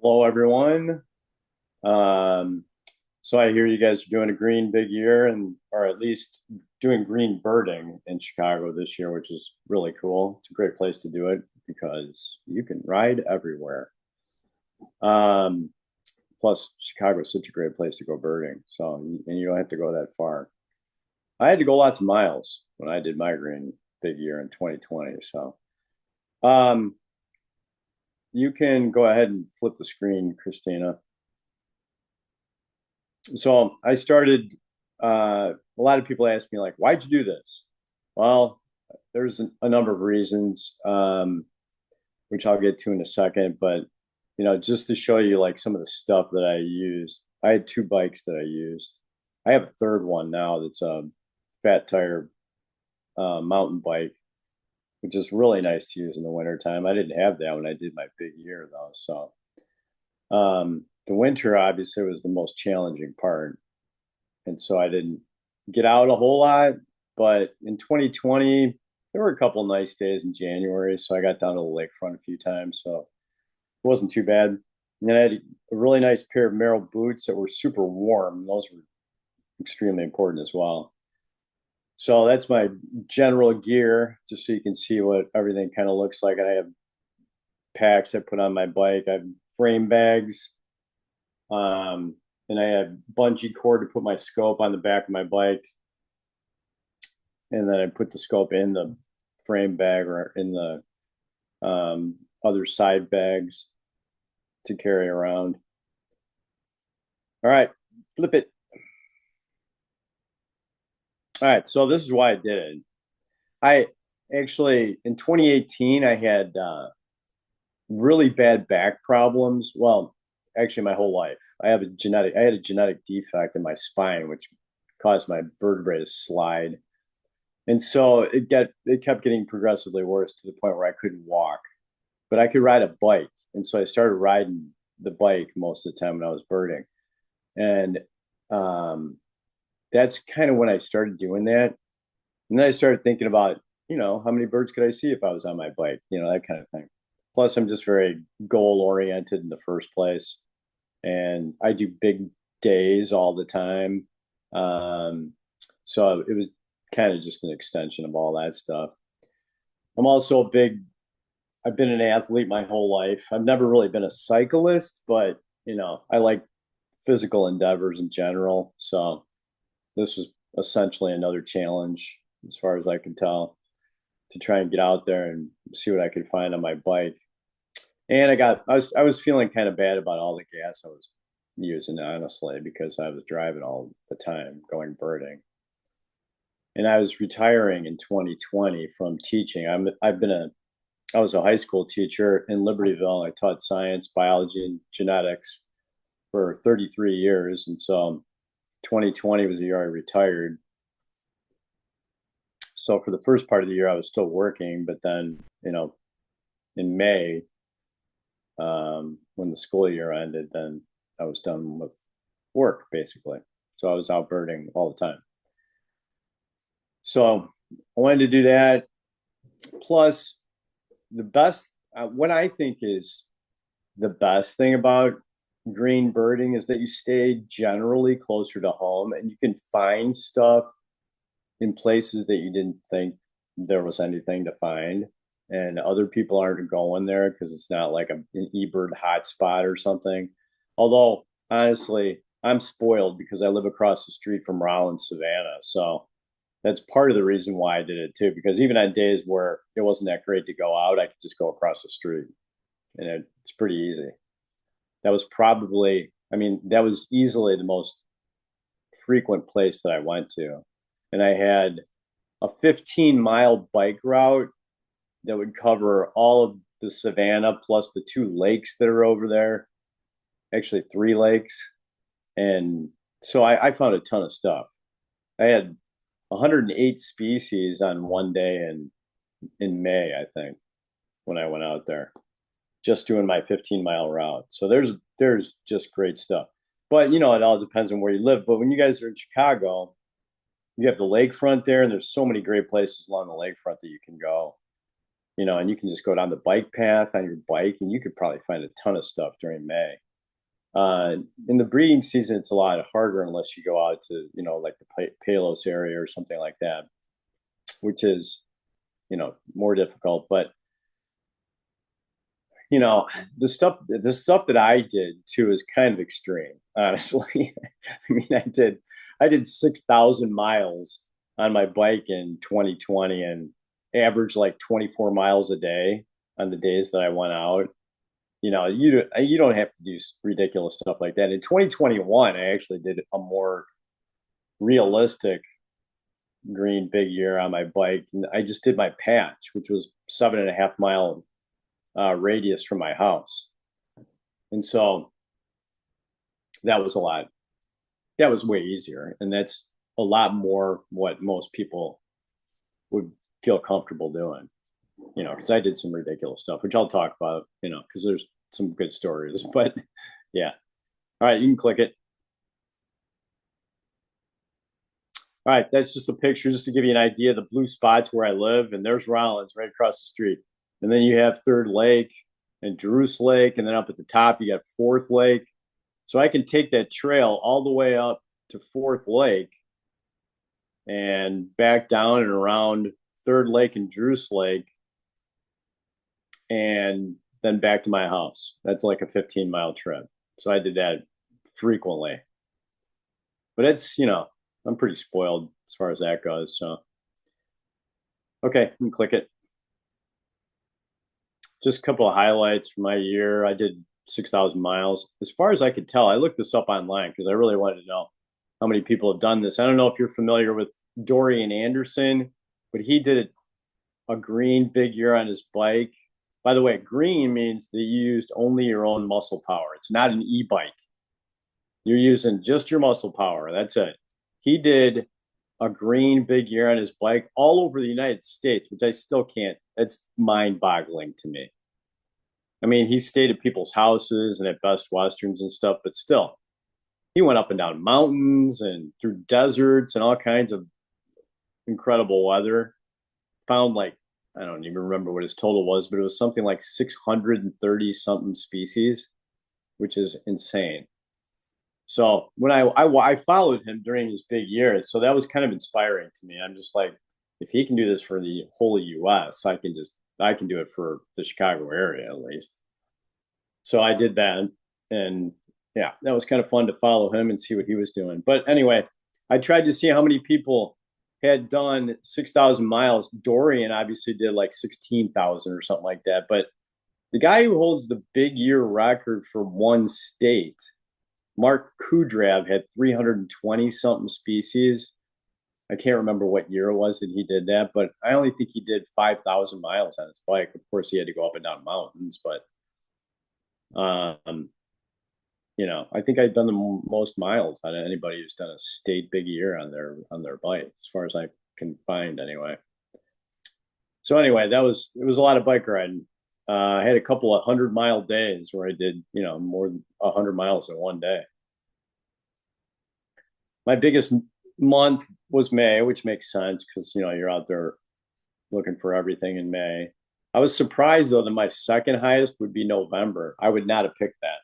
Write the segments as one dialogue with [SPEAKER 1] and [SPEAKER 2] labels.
[SPEAKER 1] Hello, everyone. Um, so I hear you guys are doing a green big year and or at least doing green birding in Chicago this year, which is really cool. It's a great place to do it because you can ride everywhere. Um, Plus, Chicago is such a great place to go birding. So, and you don't have to go that far. I had to go lots of miles when I did my green big year in 2020. So, um, you can go ahead and flip the screen, Christina. So I started. A lot of people ask me like, "Why'd you do this?" Well, there's a number of reasons, which I'll get to in a second. But just to show you like some of the stuff that I used, I had two bikes that I used. I have a third one now that's a fat tire mountain bike, which is really nice to use in the wintertime. I didn't have that when I did my big year though. So the winter obviously was the most challenging part, and so I didn't get out a whole lot. But in 2020, there were a couple of nice days in January, so I got down to the lakefront a few times, so it wasn't too bad. And then I had a really nice pair of Merrell boots that were super warm. Those were extremely important as well. So that's my general gear, just so you can see what everything kind of looks like. And I have packs I put on my bike. I have frame bags, and I have bungee cord to put my scope on the back of my bike, and then I put the scope in the frame bag or in the other side bags to carry around. All right, flip it. All right, so this is why I did it. I actually in 2018 I had really bad back problems. Well, actually, my whole life. I had a genetic defect in my spine, which caused my vertebrae to slide. And so it kept getting progressively worse to the point where I couldn't walk, but I could ride a bike. And so I started riding the bike most of the time when I was birding. And um, that's kind of when I started doing that. And then I started thinking about, how many birds could I see if I was on my bike, that kind of thing. Plus, I'm just very goal oriented in the first place. And I do big days all the time. Um, so it was kind of just an extension of all that stuff. I'm also a big I've been an athlete my whole life. I've never really been a cyclist, but I like physical endeavors in general. So this was essentially another challenge, as far as I can tell, to try and get out there and see what I could find on my bike. And I was feeling kind of bad about all the gas I was using, honestly, because I was driving all the time going birding. And I was retiring in 2020 from teaching. I was a high school teacher in Libertyville. I taught science, biology, and genetics for 33 years. And so 2020 was the year I retired. So for the first part of the year, I was still working. But then, in May, when the school year ended, then I was done with work, basically. So I was out birding all the time. So I wanted to do that. Plus, the best, what I think is the best thing about green birding is that you stay generally closer to home and you can find stuff in places that you didn't think there was anything to find. And other people aren't going there because it's not like an eBird hotspot or something. Although, honestly, I'm spoiled because I live across the street from Rollins, Savannah. So that's part of the reason why I did it too. Because even on days where it wasn't that great to go out, I could just go across the street and it's pretty easy. That was easily the most frequent place that I went to. And I had a 15-mile bike route that would cover all of the Savannah plus the two lakes that are over there, actually three lakes. And so I found a ton of stuff. I had 108 species on one day in May, I think, when I went out there, just doing my 15-mile route. So there's just great stuff. But it all depends on where you live. But when you guys are in Chicago, you have the lakefront there, and there's so many great places along the lakefront that you can go. and you can just go down the bike path on your bike, and you could probably find a ton of stuff during May. In the breeding season, it's a lot harder unless you go out to, like the Palos area or something like that, which is, more difficult. But, you know, the stuff that I did too is kind of extreme, honestly. I mean, I did 6,000 miles on my bike in 2020 and averaged like 24 miles a day on the days that I went out. You don't have to do ridiculous stuff like that. In 2021, I actually did a more realistic green big year on my bike. And I just did my patch, which was 7.5 mile radius from my house. And so that was a lot. That was way easier. And that's a lot more what most people would feel comfortable doing, because I did some ridiculous stuff, which I'll talk about, because there's some good stories. But yeah. All right, you can click it. All right, that's just a picture just to give you an idea of the blue spots where I live. And there's Rollins right across the street. And then you have Third Lake and Druce Lake. And then up at the top, you got Fourth Lake. So I can take that trail all the way up to Fourth Lake and back down and around Third Lake and Druce Lake and then back to my house. That's like a 15-mile trip. So I did that frequently. But I'm pretty spoiled as far as that goes. So, okay, you can click it. Just a couple of highlights from my year. I did 6,000 miles. As far as I could tell, I looked this up online because I really wanted to know how many people have done this. I don't know if you're familiar with Dorian Anderson, but he did a green big year on his bike. By the way, green means that you used only your own muscle power. It's not an e-bike. You're using just your muscle power. That's it. He did a green big year on his bike all over the United States, which I still can't. It's mind-boggling to me. I mean, he stayed at people's houses and at Best Westerns and stuff, but still, he went up and down mountains and through deserts and all kinds of incredible weather. Found like, I don't even remember what his total was, but it was something like 630 something species, which is insane. So when I followed him during his big year, so that was kind of inspiring to me. I'm just like, if he can do this for the whole U.S., I can do it for the Chicago area at least. So I did that, and yeah, that was kind of fun to follow him and see what he was doing. But anyway, I tried to see how many people had done 6,000 miles. Dorian obviously did like 16,000 or something like that. But the guy who holds the big year record for one state, Mark Kudrav, had 320 something species. I can't remember what year it was that he did that, but I only think he did 5,000 miles on his bike. Of course, he had to go up and down mountains, but I think I've done the most miles out of anybody who's done a state big year on their bike, as far as I can find anyway. So anyway, it was a lot of bike riding. I had a couple of 100-mile days where I did, more than 100 miles in one day. My biggest month was May, which makes sense because, you're out there looking for everything in May. I was surprised, though, that my second highest would be November. I would not have picked that.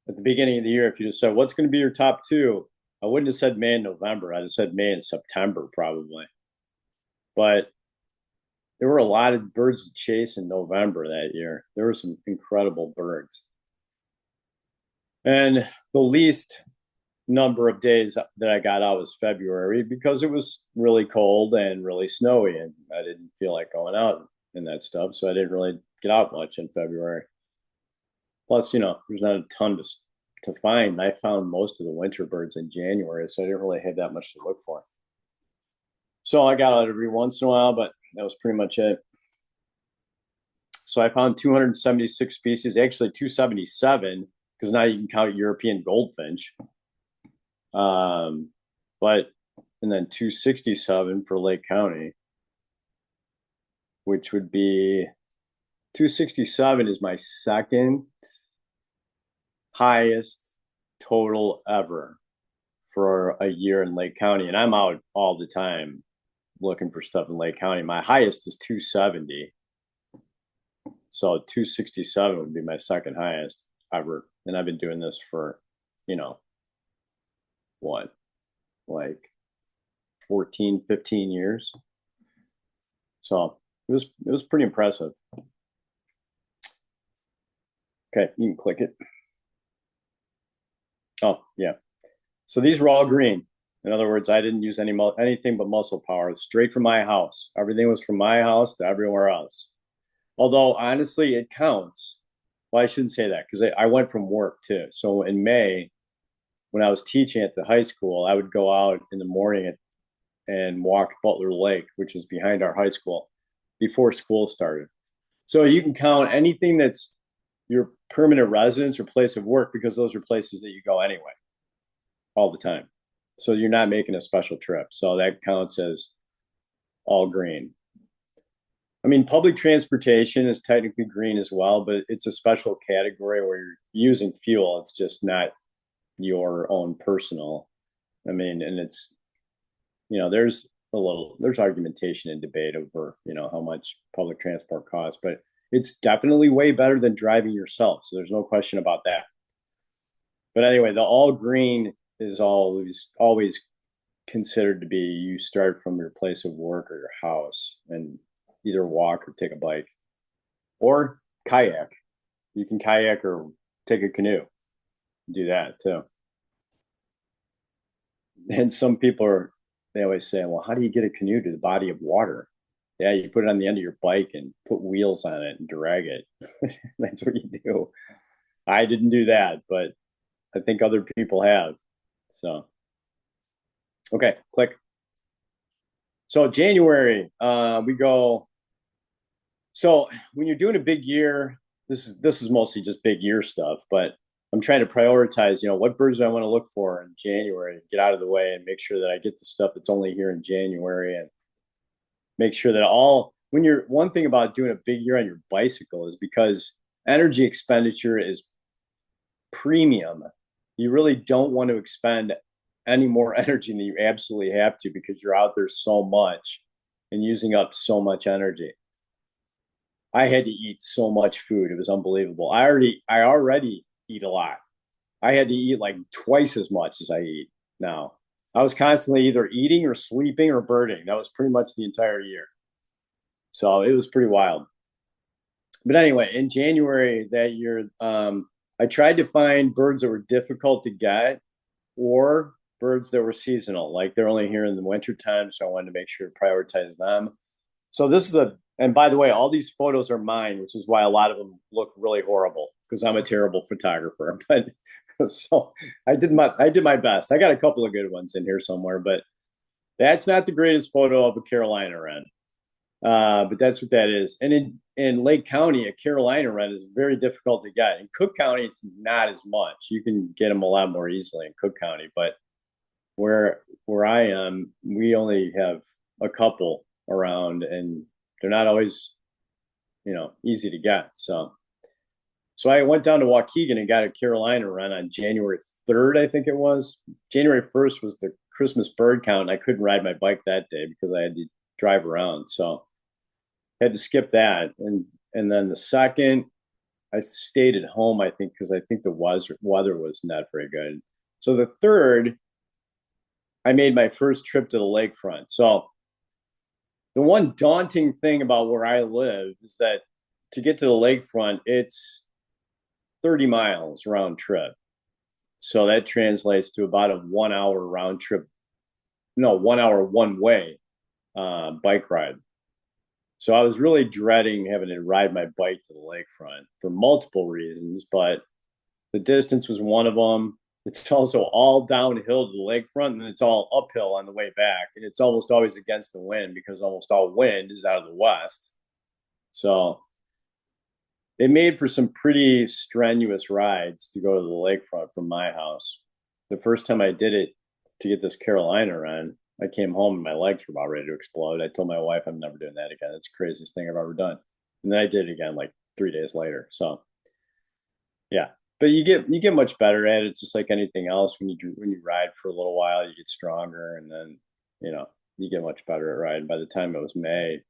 [SPEAKER 1] At the beginning of the year, if you just said, what's going to be your top two? I wouldn't have said May and November. I'd have said May and September probably. But there were a lot of birds to chase in November that year. There were some incredible birds. And the least number of days that I got out was February because it was really cold and really snowy, and I didn't feel like going out and that stuff. So I didn't really get out much in February. Plus, there's not a ton to find. I found most of the winter birds in January, so I didn't really have that much to look for. So I got out every once in a while, but that was pretty much it. So I found 276 species, actually 277, because now you can count European goldfinch. And then 267 for Lake County, which would be 267 is my second highest total ever for a year in Lake County. And I'm out all the time looking for stuff in Lake County. My highest is 270. So 267 would be my second highest ever. And I've been doing this for, you know, what, like 14, 15 years. So it was pretty impressive. Okay, you can click it. Oh, yeah. So these were all green. In other words, I didn't use anything but muscle power, straight from my house. Everything was from my house to everywhere else. Although honestly, it counts. Well, I shouldn't say that because I went from work too. So in May, when I was teaching at the high school, I would go out in the morning and walk Butler Lake, which is behind our high school, before school started. So you can count anything that's your permanent residence or place of work because those are places that you go anyway, all the time. So you're not making a special trip. So that counts as all green. I mean, public transportation is technically green as well, but it's a special category where you're using fuel. It's just not your own personal. I mean, and it's, there's argumentation and debate over, how much public transport costs, but it's definitely way better than driving yourself. So there's no question about that. But anyway, the all green is always considered to be you start from your place of work or your house and either walk or take a bike or kayak. You can kayak or take a canoe. Do that too. And some people they always say, well, how do you get a canoe to the body of water? Yeah, you put it on the end of your bike and put wheels on it and drag it. That's what you do. I didn't do that, but I think other people have. So, okay, click. So January, we go. So when you're doing a big year, this is mostly just big year stuff, but I'm trying to prioritize, what birds do I want to look for in January, get out of the way and make sure that I get the stuff that's only here in January and make sure that one thing about doing a big year on your bicycle is because energy expenditure is premium. You really don't want to expend any more energy than you absolutely have to because you're out there so much and using up so much energy. I had to eat so much food. It was unbelievable. I already eat a lot. I had to eat like twice as much as I eat now. I was constantly either eating or sleeping or birding. That was pretty much the entire year. So it was pretty wild. But anyway, in January that year, I tried to find birds that were difficult to get or birds that were seasonal, like they're only here in the wintertime. So I wanted to make sure to prioritize them. So and by the way, all these photos are mine, which is why a lot of them look really horrible because I'm a terrible photographer. But so I did my best. I got a couple of good ones in here somewhere, but that's not the greatest photo of a Carolina wren. But that's what that is. And in Lake County, a Carolina wren is very difficult to get. In Cook County, it's not as much. You can get them a lot more easily in Cook County, but where I am, we only have a couple around, and they're not always, easy to get. So I went down to Waukegan and got a Carolina wren on January 3rd, I think it was. January 1st was the Christmas bird count, and I couldn't ride my bike that day because I had to drive around. So I had to skip that. And then the second, I stayed at home, I think, because I think the weather was not very good. So the third, I made my first trip to the lakefront. So the one daunting thing about where I live is that to get to the lakefront, it's 30 miles round trip. So that translates to about a 1 hour round trip. No, 1 hour one way bike ride. So I was really dreading having to ride my bike to the lakefront for multiple reasons, but the distance was one of them. It's also all downhill to the lakefront, and it's all uphill on the way back. And it's almost always against the wind because almost all wind is out of the west. So it made for some pretty strenuous rides to go to the lakefront from my house. The first time I did it to get this Carolina wren, I came home and my legs were about ready to explode. I told my wife I'm never doing that again. It's the craziest thing I've ever done. And then I did it again like 3 days later. So yeah. But you get much better at it, just like anything else. When you ride for a little while, you get stronger, and then you get much better at riding. By the time it was May,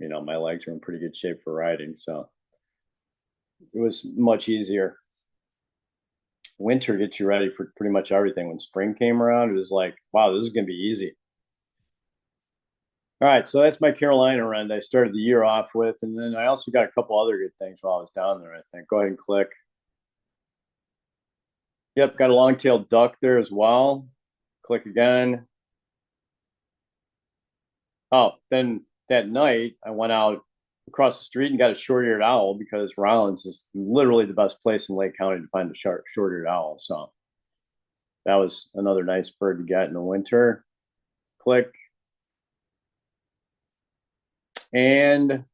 [SPEAKER 1] my legs were in pretty good shape for riding, so it was much easier. Winter gets you ready for pretty much everything. When spring came around, it was like, wow, this is going to be easy. All right, so that's my Carolina run I started the year off with, and then I also got a couple other good things while I was down there, I think. Go ahead and click. Yep, got a long-tailed duck there as well. Click again. Oh, then that night I went out across the street and got a short-eared owl because Rollins is literally the best place in Lake County to find a short-eared owl. So that was another nice bird to get in the winter. Click. And can't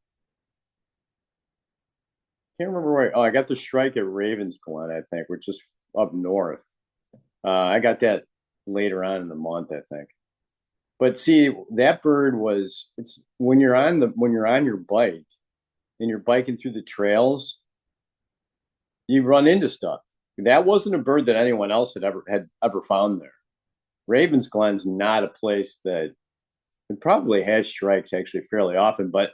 [SPEAKER 1] remember where. Oh, I got the shrike at Ravens Glen, I think, which is up north. I got that later on in the month, I think. But see, that bird was it's when you're on your bike and you're biking through the trails, you run into stuff. That wasn't a bird that anyone else had ever found there. Ravens Glen's not a place that it probably has shrikes actually fairly often, but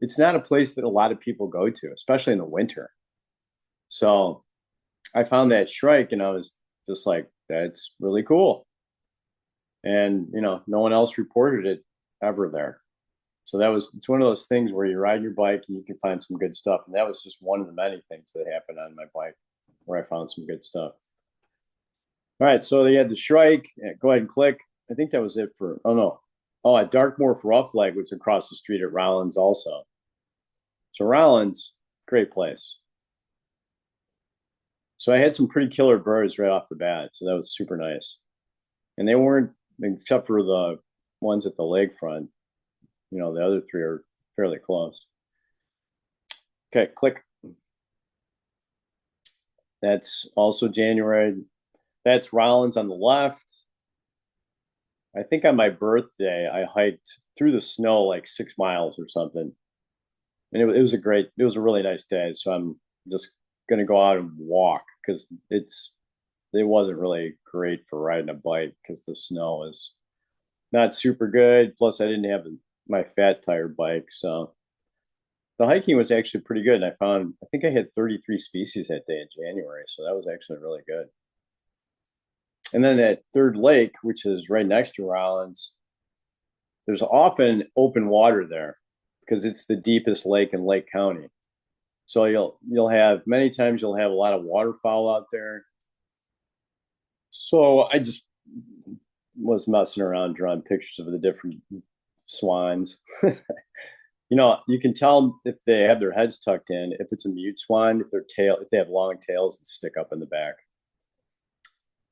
[SPEAKER 1] it's not a place that a lot of people go to, especially in the winter. So I found that shrike and I was just like, that's really cool. And no one else reported it ever there. So it's one of those things where you ride your bike and you can find some good stuff. And that was just one of the many things that happened on my bike where I found some good stuff. All right, so they had the shrike. Go ahead and click. I think that was it for, oh no. Oh, at Dartmoor Roughleg, which is across the street at Rollins also. So Rollins, great place. So I had some pretty killer birds right off the bat. So that was super nice. And they weren't, except for the ones at the lakefront, the other three are fairly close. Okay, click. That's also January. That's Rollins on the left. I think on my birthday, I hiked through the snow like 6 miles or something. And it was a really nice day. So I'm just going to go out and walk because it wasn't really great for riding a bike because the snow is not super good. Plus, I didn't have my fat tire bike. So the hiking was actually pretty good. And I think I had 33 species that day in January. So that was actually really good. And then at Third Lake, which is right next to Rollins, there's often open water there because it's the deepest lake in Lake County. So you'll have many times you'll have a lot of waterfowl out there. So I just was messing around drawing pictures of the different swans. You can tell if they have their heads tucked in, if it's a mute swan, if they have long tails that stick up in the back.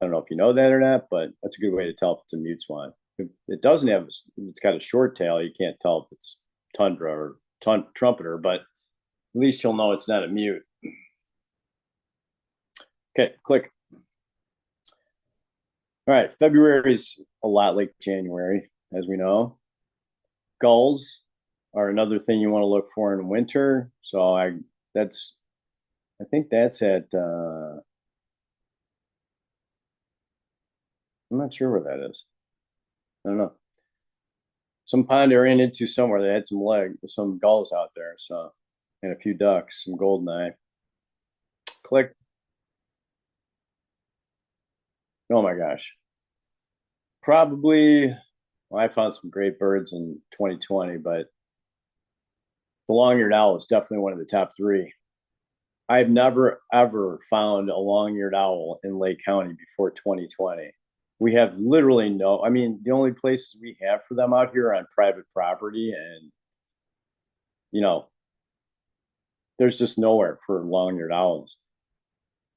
[SPEAKER 1] I don't know if you know that or not, but that's a good way to tell if it's a mute swan. If it's got a short tail, you can't tell if it's tundra or trumpeter, but at least you'll know it's not a mute. Okay, click. All right, February is a lot like January, as we know. Gulls are another thing you want to look for in winter. So I think that's at I'm not sure where that is. I don't know. Some pond I ran into somewhere that had some gulls out there. So, and a few ducks, some goldeneye. Click. Oh my gosh. Probably, well, I found some great birds in 2020, but the long-eared owl is definitely one of the top three. I've never ever found a long-eared owl in Lake County before 2020. We have literally the only places we have for them out here are on private property, and there's just nowhere for long-eared owls.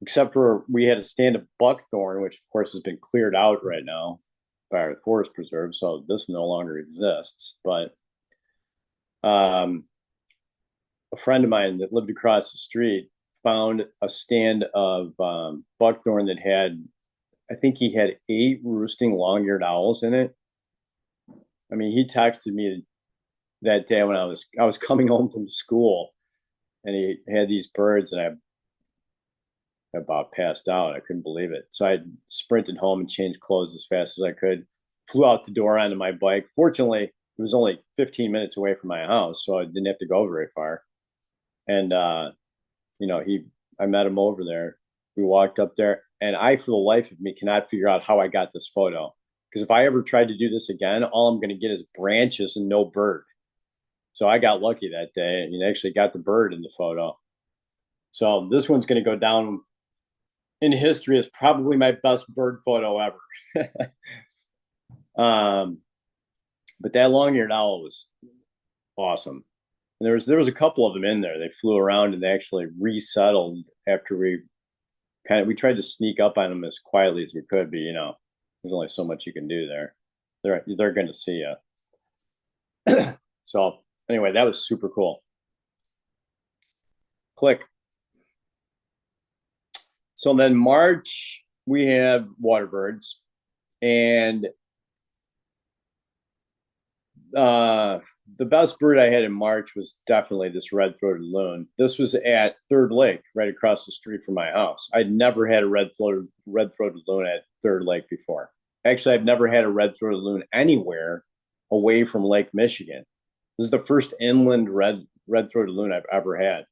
[SPEAKER 1] Except for we had a stand of buckthorn, which of course has been cleared out right now by our forest preserve, so this no longer exists. But a friend of mine that lived across the street found a stand of buckthorn that had, I think he had 8 roosting long-eared owls in it. I mean, he texted me that day when I was coming home from school, and he had these birds, and I about passed out. I couldn't believe it. So I sprinted home and changed clothes as fast as I could. flew out the door onto my bike. Fortunately, it was only 15 minutes away from my house, so I didn't have to go very far. And you know, I met him over there. We walked up there, and I, for the life of me, cannot figure out how I got this photo. Because if I ever tried to do this again, all I'm going to get is branches and no bird. So I got lucky that day and actually got the bird in the photo. So this one's going to go down in history as probably my best bird photo ever. But that long-eared owl was awesome. And there was a couple of them in there. They flew around and they actually resettled after we tried to sneak up on them as quietly as we could, but there's only so much you can do there. They're going to see you. So anyway, that was super cool. Click. So then March we have water birds, and the best bird I had in March was definitely this red-throated loon. This was at Third Lake, right across the street from my house. I'd never had a red-throated loon at Third Lake before. Actually, I've never had a red-throated loon anywhere away from Lake Michigan. This is the first inland red-throated loon I've ever had.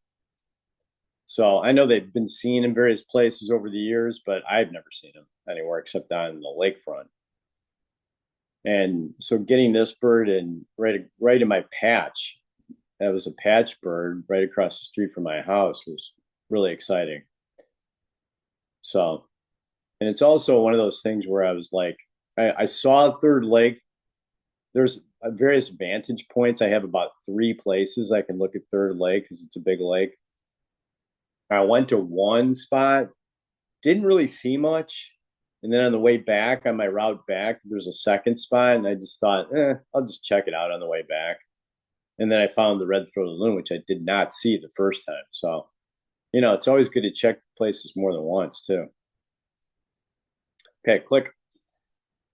[SPEAKER 1] So I know they've been seen in various places over the years, but I've never seen them anywhere except on the lakefront. And so getting this bird in right in my patch, that was a patch bird right across the street from my house, was really exciting. So, and it's also one of those things where I was like, I saw Third Lake. There's various vantage points. I have about 3 places I can look at Third Lake because it's a big lake. I went to one spot, didn't really see much. And then on the way back, on my route back, there's a second spot, and I just thought, I'll just check it out on the way back. And then I found the red-throated loon, which I did not see the first time. So, it's always good to check places more than once, too. Okay, click.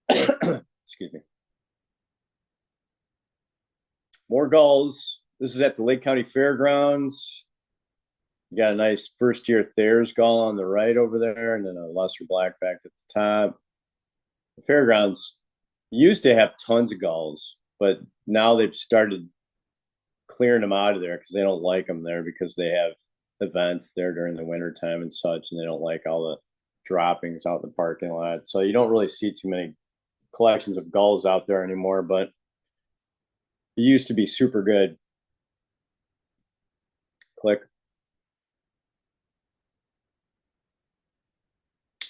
[SPEAKER 1] Excuse me. More gulls. This is at the Lake County Fairgrounds. You got a nice first-year Thayer's gull on the right over there, and then a lesser blackback at the top. The fairgrounds used to have tons of gulls, but now they've started clearing them out of there because they don't like them there because they have events there during the winter time and such, and they don't like all the droppings out in the parking lot. So you don't really see too many collections of gulls out there anymore, but it used to be super good. Click.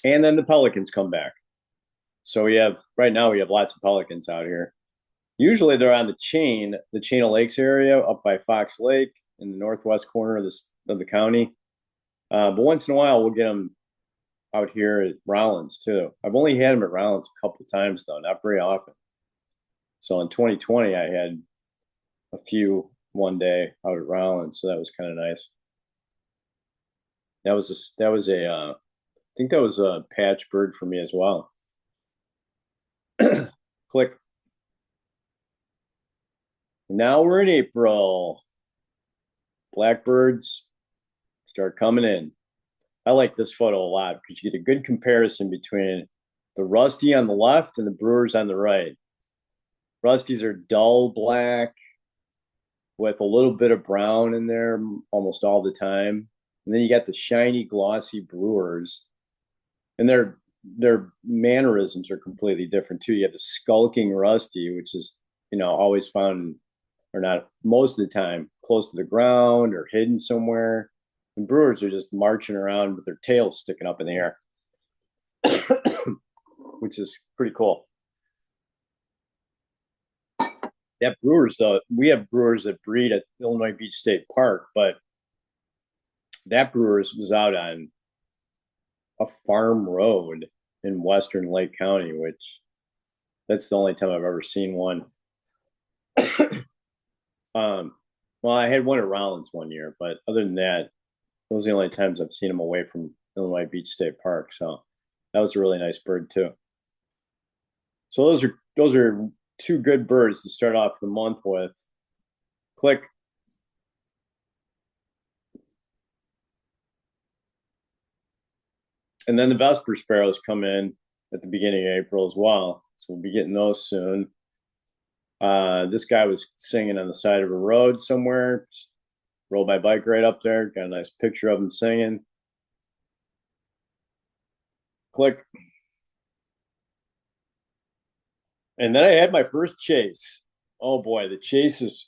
[SPEAKER 1] And then the pelicans come back. So right now we have lots of pelicans out here. Usually they're on the chain of lakes area up by Fox Lake in the northwest corner of the county. But once in a while we'll get them out here at Rollins too. I've only had them at Rollins a couple of times though, not very often. So in 2020 I had a few one day out at Rollins, so that was kind of nice. I think that was a patch bird for me as well. Click. Now we're in April. Blackbirds start coming in. I like this photo a lot because you get a good comparison between the rusty on the left and the brewers on the right. Rusties are dull black with a little bit of brown in there almost all the time. And then you got the shiny, glossy brewers. And their mannerisms are completely different too. You have the skulking rusty, which is, always found, or not most of the time, close to the ground or hidden somewhere. And brewers are just marching around with their tails sticking up in the air, which is pretty cool. That brewers, though, we have brewers that breed at Illinois Beach State Park, but that brewers was out on a farm road in western Lake County, which that's the only time I've ever seen one. Well, I had one at Rollins one year, but other than that, those are the only times I've seen them away from Illinois Beach State Park. So that was a really nice bird too. So those are 2 good birds to start off the month with. Click. And then the Vesper sparrows come in at the beginning of April as well. So we'll be getting those soon. This guy was singing on the side of a road somewhere. Just rolled my bike right up there. Got a nice picture of him singing. Click. And then I had my first chase. Oh boy, the chase is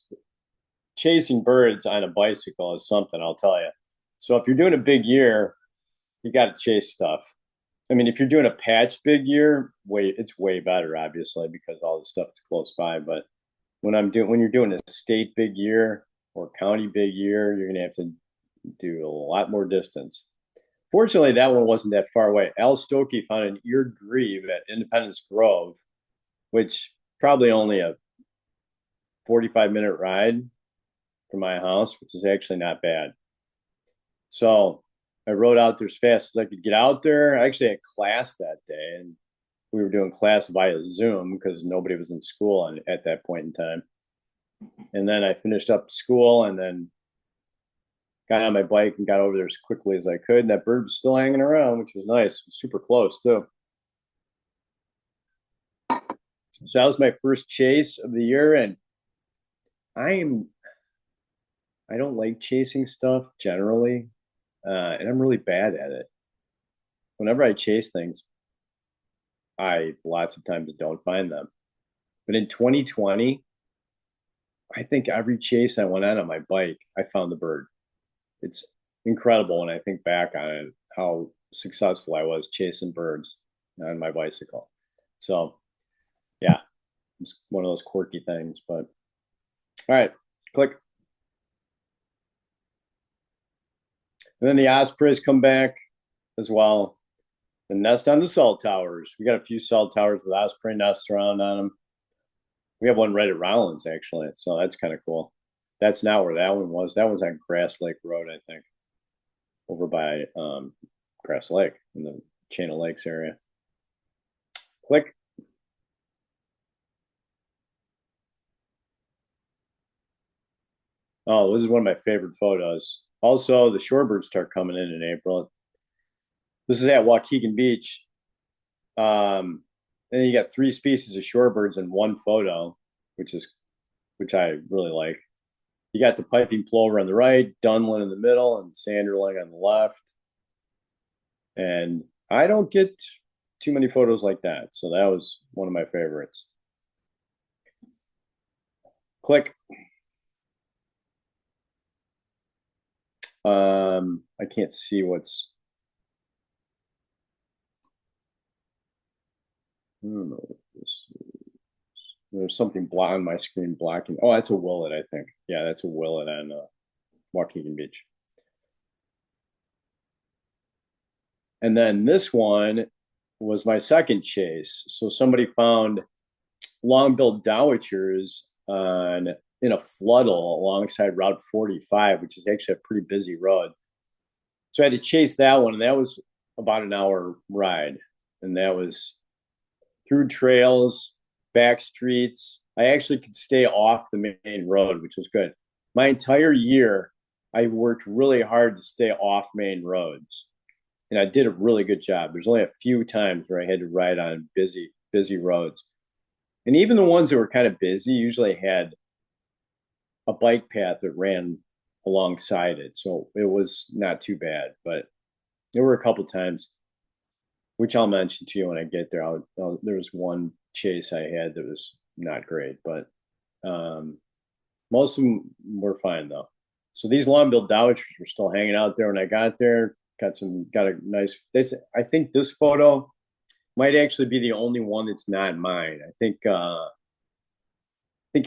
[SPEAKER 1] chasing birds on a bicycle is something, I'll tell you. So if you're doing a big year, you got to chase stuff. I mean, if you're doing a patch big year, it's way better, obviously, because all the stuff is close by. But when you're doing a state big year or county big year, you're gonna have to do a lot more distance. Fortunately, that one wasn't that far away. Al Stokey found an eared grebe at Independence Grove, which probably only a 45-minute ride from my house, which is actually not bad. So I rode out there as fast as I could get out there. I actually had class that day, and we were doing class via Zoom because nobody was in school at that point in time. And then I finished up school and then got on my bike and got over there as quickly as I could. And that bird was still hanging around, which was nice. Super close too. So that was my first chase of the year, and I don't like chasing stuff generally, and I'm really bad at it. Whenever I chase things, I lots of times don't find them. But in 2020, I think every chase I went on my bike, I found the bird. It's incredible when I think back on it, how successful I was chasing birds on my bicycle. So yeah, it's one of those quirky things. But all right, click. And then the ospreys come back as well. The nest on the cell towers. We got a few cell towers with osprey nests around on them. We have one right at Rollins, actually. So that's kind of cool. That's not where that one was. That one's on Grass Lake Road, I think, over by Grass Lake in the Chain of Lakes area. Click. Oh, this is one of my favorite photos. Also, the shorebirds start coming in April. This is at Waukegan Beach. And then you got 3 species of shorebirds in one photo, which I really like. You got the piping plover on the right, Dunlin in the middle, and Sanderling on the left. And I don't get too many photos like that. So that was one of my favorites. Click. I can't see what's. I don't know what this is. There's something on my screen blocking. Oh, that's a willet, I think. Yeah, that's a willet on Waukegan Beach. And then this one was my second chase. So somebody found long-billed dowitchers in a floodle alongside Route 45, which is actually a pretty busy road. So I had to chase that one, and that was about an hour ride. And that was through trails, back streets. I actually could stay off the main road, which was good. My entire year, I worked really hard to stay off main roads. And I did a really good job. There's only a few times where I had to ride on busy roads. And even the ones that were kind of busy usually had a bike path that ran alongside it. So it was not too bad. But there were a couple times, which I'll mention to you when I get there. There was one chase I had that was not great, but most of them were fine though. So these long-billed dowitchers were still hanging out there when I got there. Got a nice. I think this photo might actually be the only one that's not mine. I think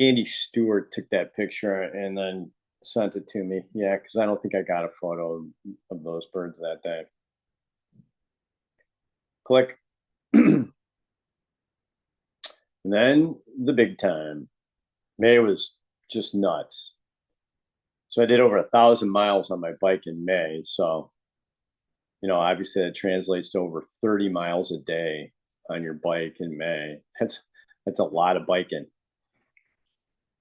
[SPEAKER 1] Andy Stewart took that picture and then sent it to me. Yeah, because I don't think I got a photo of those birds that day. Click. And then the big time. May was just nuts. So I did over 1,000 miles on my bike in May. So, obviously that translates to over 30 miles a day on your bike in May. That's a lot of biking.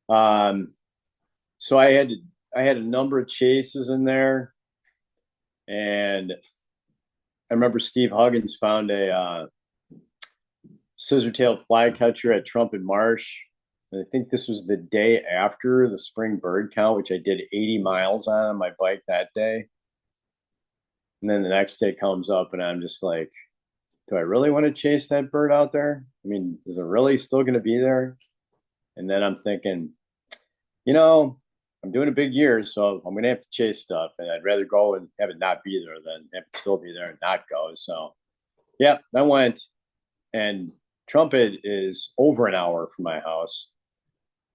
[SPEAKER 1] So I had a number of chases in there, and I remember Steve Huggins found scissor-tailed flycatcher at Trumpet Marsh. And I think this was the day after the spring bird count, which I did 80 miles on my bike that day. And then the next day comes up, and I'm just like, do I really want to chase that bird out there? I mean, is it really still going to be there? And then I'm thinking, you know, I'm doing a big year, so I'm going to have to chase stuff. And I'd rather go and have it not be there than have it still be there and not go. So, yeah, I went. And Trumpet is over an hour from my house.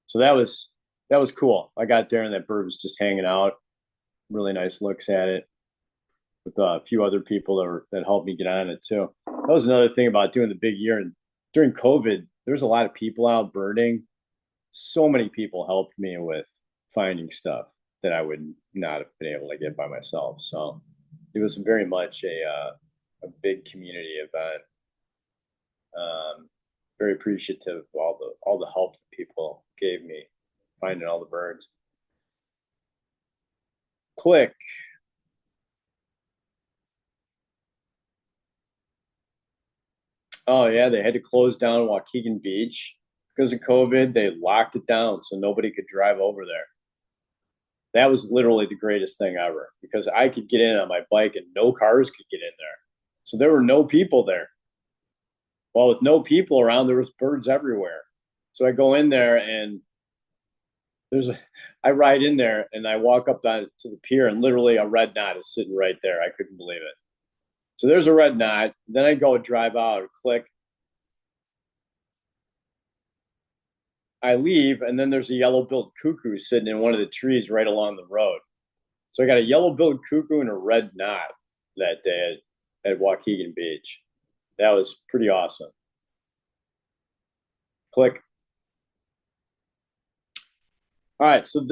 [SPEAKER 1] So that was cool. I got there and that bird was just hanging out. Really nice looks at it with a few other people that helped me get on it too. That was another thing about doing the big year. And during COVID, there's a lot of people out birding. So many people helped me with finding stuff that I would not have been able to get by myself. So it was very much a big community event. Very appreciative of all the help that people gave me finding all the birds. Click. Oh yeah, they had to close down Waukegan Beach because of COVID. They locked it down so nobody could drive over there. That was literally the greatest thing ever because I could get in on my bike and no cars could get in there. So there were no people there. Well, with no people around, there was birds everywhere. So I go in there and I ride in there and I walk up to the pier and literally a red knot is sitting right there. I couldn't believe it. So there's a red knot. Then I go drive out, click. I leave, and then there's a yellow-billed cuckoo sitting in one of the trees right along the road. So I got a yellow-billed cuckoo and a red knot that day at Waukegan Beach. That was pretty awesome. Click. All right, so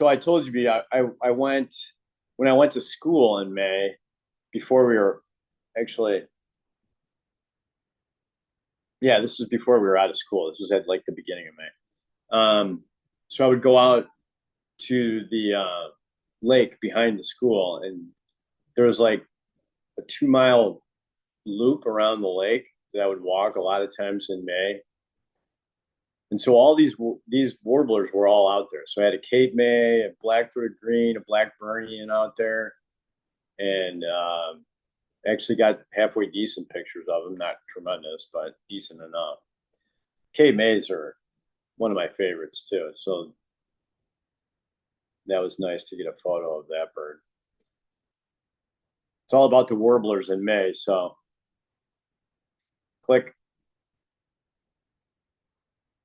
[SPEAKER 1] I told you I went when I went to school in May before we were actually yeah, this is before we were out of school. This was at like the beginning of May. So I would go out to the lake behind the school, and there was like a 2 mile loop around the lake that I would walk a lot of times in May. And so all these warblers were all out there. So I had a Cape May, a black-throated green, a black Burnian out there, and actually got halfway decent pictures of them. Not tremendous, but decent enough. Cape Mays are one of my favorites too. So that was nice to get a photo of that bird. It's all about the warblers in May. So click.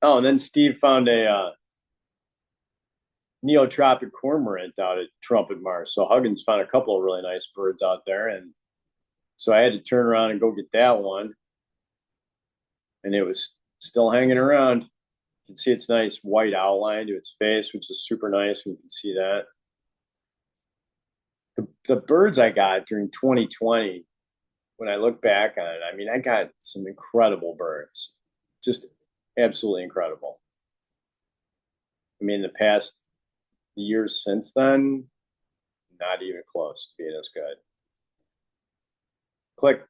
[SPEAKER 1] Oh, and then Steve found a neotropic cormorant out at Trumpet Marsh. So Huggins found a couple of really nice birds out there, and so I had to turn around and go get that one, and it was still hanging around. You can see its nice white outline to its face, which is super nice. We can see that. The birds I got during 2020, when I look back on it, I mean, I got some incredible birds, just absolutely incredible. I mean, the past years since then, not even close to being as good. Click.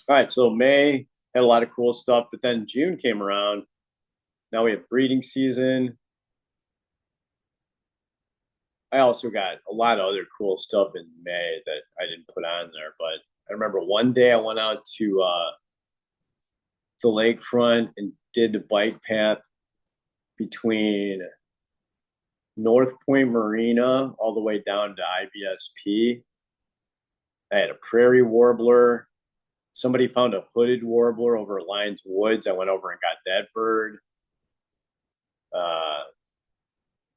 [SPEAKER 1] All right, so May had a lot of cool stuff, but then June came around. Now we have breeding season. I also got a lot of other cool stuff in May that I didn't put on there, but I remember one day I went out to the lakefront and did the bike path between North Point Marina all the way down to IBSP. I had a prairie warbler. Somebody found a hooded warbler over at Lyons Woods. I went over and got that bird.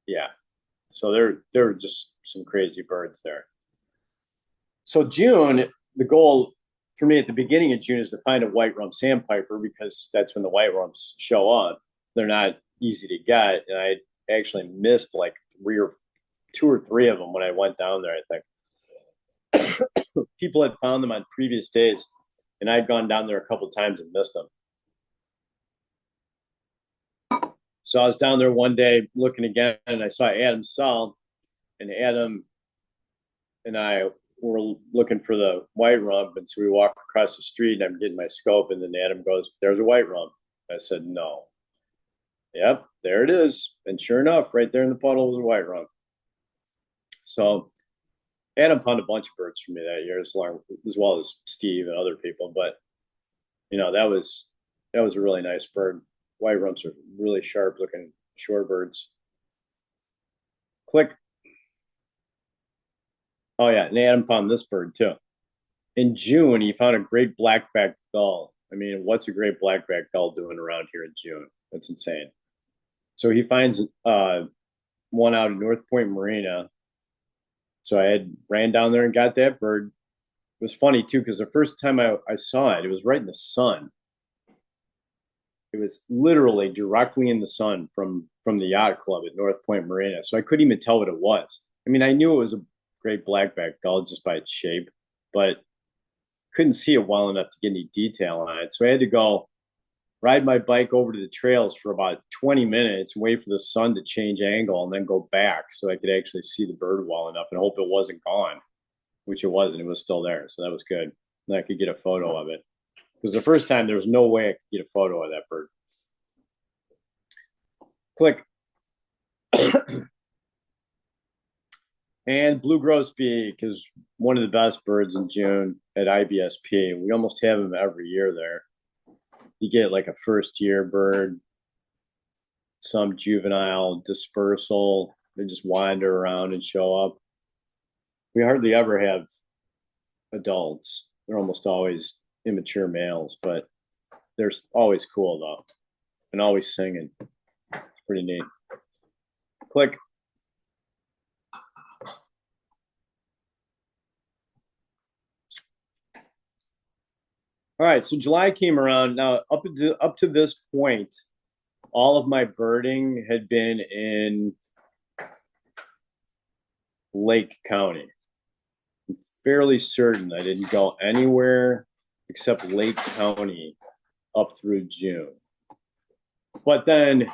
[SPEAKER 1] Yeah, so there were just some crazy birds there. So June, the goal for me at the beginning of June is to find a white rump sandpiper because that's when the white rumps show up. They're not easy to get, and I actually missed like two or three of them when I went down there. I think people had found them on previous days, and I'd gone down there a couple times and missed them. So I was down there one day looking again, and I saw Adam Saul, and Adam and I we're looking for the white rump, and so we walk across the street, and I'm getting my scope, and then Adam goes, "There's a white rump." I said, "No." Yep, there it is, and sure enough, right there in the puddle was a white rump. So Adam found a bunch of birds for me that year, as well as Steve and other people. But that was a really nice bird. White rumps are really sharp looking shorebirds. Click. Oh yeah, and Adam found this bird too. In June, he found a great black-backed gull. I mean, what's a great black-backed gull doing around here in June? That's insane. So he finds one out in North Point Marina. So I had ran down there and got that bird. It was funny too, because the first time I saw it, it was right in the sun. It was literally directly in the sun from the yacht club at North Point Marina. So I couldn't even tell what it was. I mean, I knew it was a great blackback gull just by its shape, but couldn't see it well enough to get any detail on it. So I had to go ride my bike over to the trails for about 20 minutes, wait for the sun to change angle, and then go back so I could actually see the bird well enough and hope it wasn't gone, which it wasn't. It was still there. So that was good. And I could get a photo of it. Because the first time there was no way I could get a photo of that bird. Click. And blue grosbeak is one of the best birds in June at IBSP. We almost have them every year there. You get like a first year bird, some juvenile dispersal. They just wander around and show up. We hardly ever have adults. They're almost always immature males, but they're always cool though, and always singing. It's pretty neat. Click. All right, so July came around. Now, up to this point, all of my birding had been in Lake County. I'm fairly certain I didn't go anywhere except Lake County up through June. But then,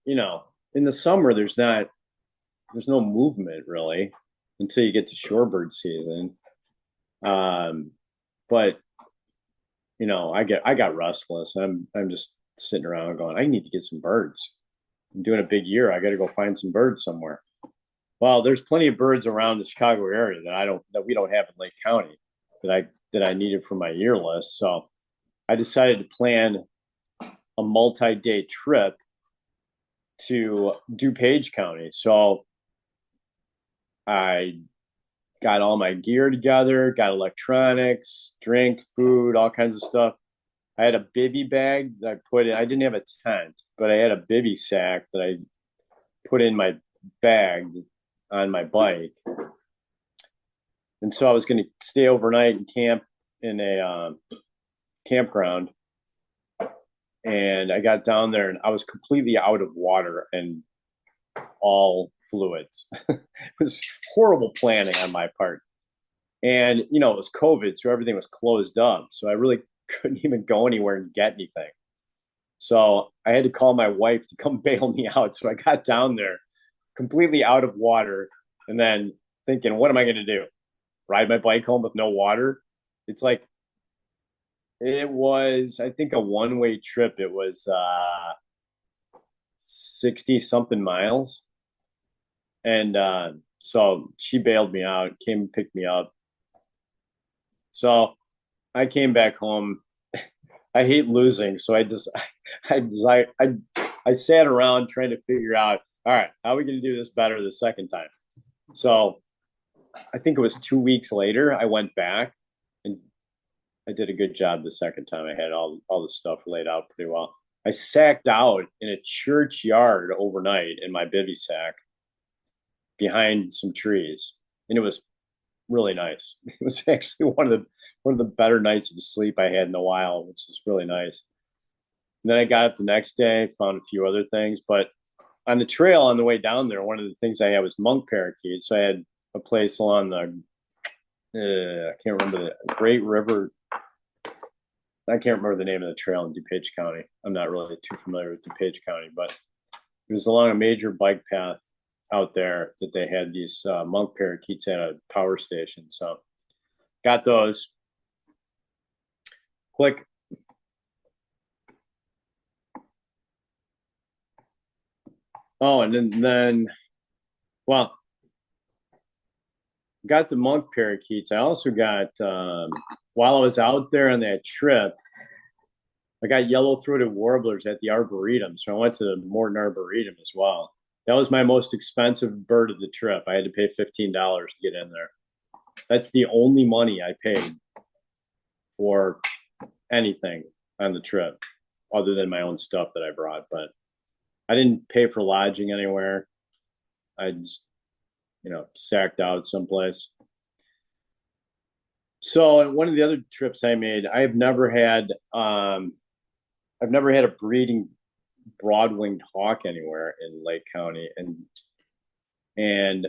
[SPEAKER 1] in the summer, there's no movement really until you get to shorebird season. But I got restless. I'm just sitting around going, I need to get some birds. I'm doing a big year. I got to go find some birds somewhere. Well, there's plenty of birds around the Chicago area that we don't have in Lake County that I needed for my year list. So I decided to plan a multi-day trip to DuPage County. So I got all my gear together, got electronics, drink, food, all kinds of stuff. I had a bivy bag that I put in. I didn't have a tent, but I had a bivy sack that I put in my bag on my bike. And so I was going to stay overnight and camp in a campground. And I got down there and I was completely out of water and all fluids. It was horrible planning on my part. And, it was COVID, so everything was closed up. So I really couldn't even go anywhere and get anything. So I had to call my wife to come bail me out. So I got down there completely out of water and then thinking, what am I going to do? Ride my bike home with no water? It was, I think, a one-way trip. It was 60 something miles. And so she bailed me out, came and picked me up. So I came back home. I hate losing, so I sat around trying to figure out, all right, how are we going to do this better the second time? So I think it was 2 weeks later, I went back and I did a good job the second time. I had all the stuff laid out pretty well. I sacked out in a churchyard overnight in my bivy sack behind some trees, and it was really nice. It was actually one of the better nights of sleep I had in a while, which is really nice. And then I got up the next day, found a few other things, but on the trail on the way down there, one of the things I had was monk parakeets. So I had a place along the I can't remember the Great River. I can't remember the name of the trail in DuPage County. I'm not really too familiar with DuPage County, but it was along a major bike path out there that they had these monk parakeets at a power station. So got those. Click. Oh, and then well, got the monk parakeets. I also got while I was out there on that trip, I got yellow-throated warblers at the Arboretum. So I went to the Morton Arboretum as well. That was my most expensive bird of the trip. I had to pay $15 to get in there. That's the only money I paid for anything on the trip, other than my own stuff that I brought. But I didn't pay for lodging anywhere. I just, sacked out someplace. So one of the other trips I made, I've never had a breeding broad-winged hawk anywhere in Lake County, and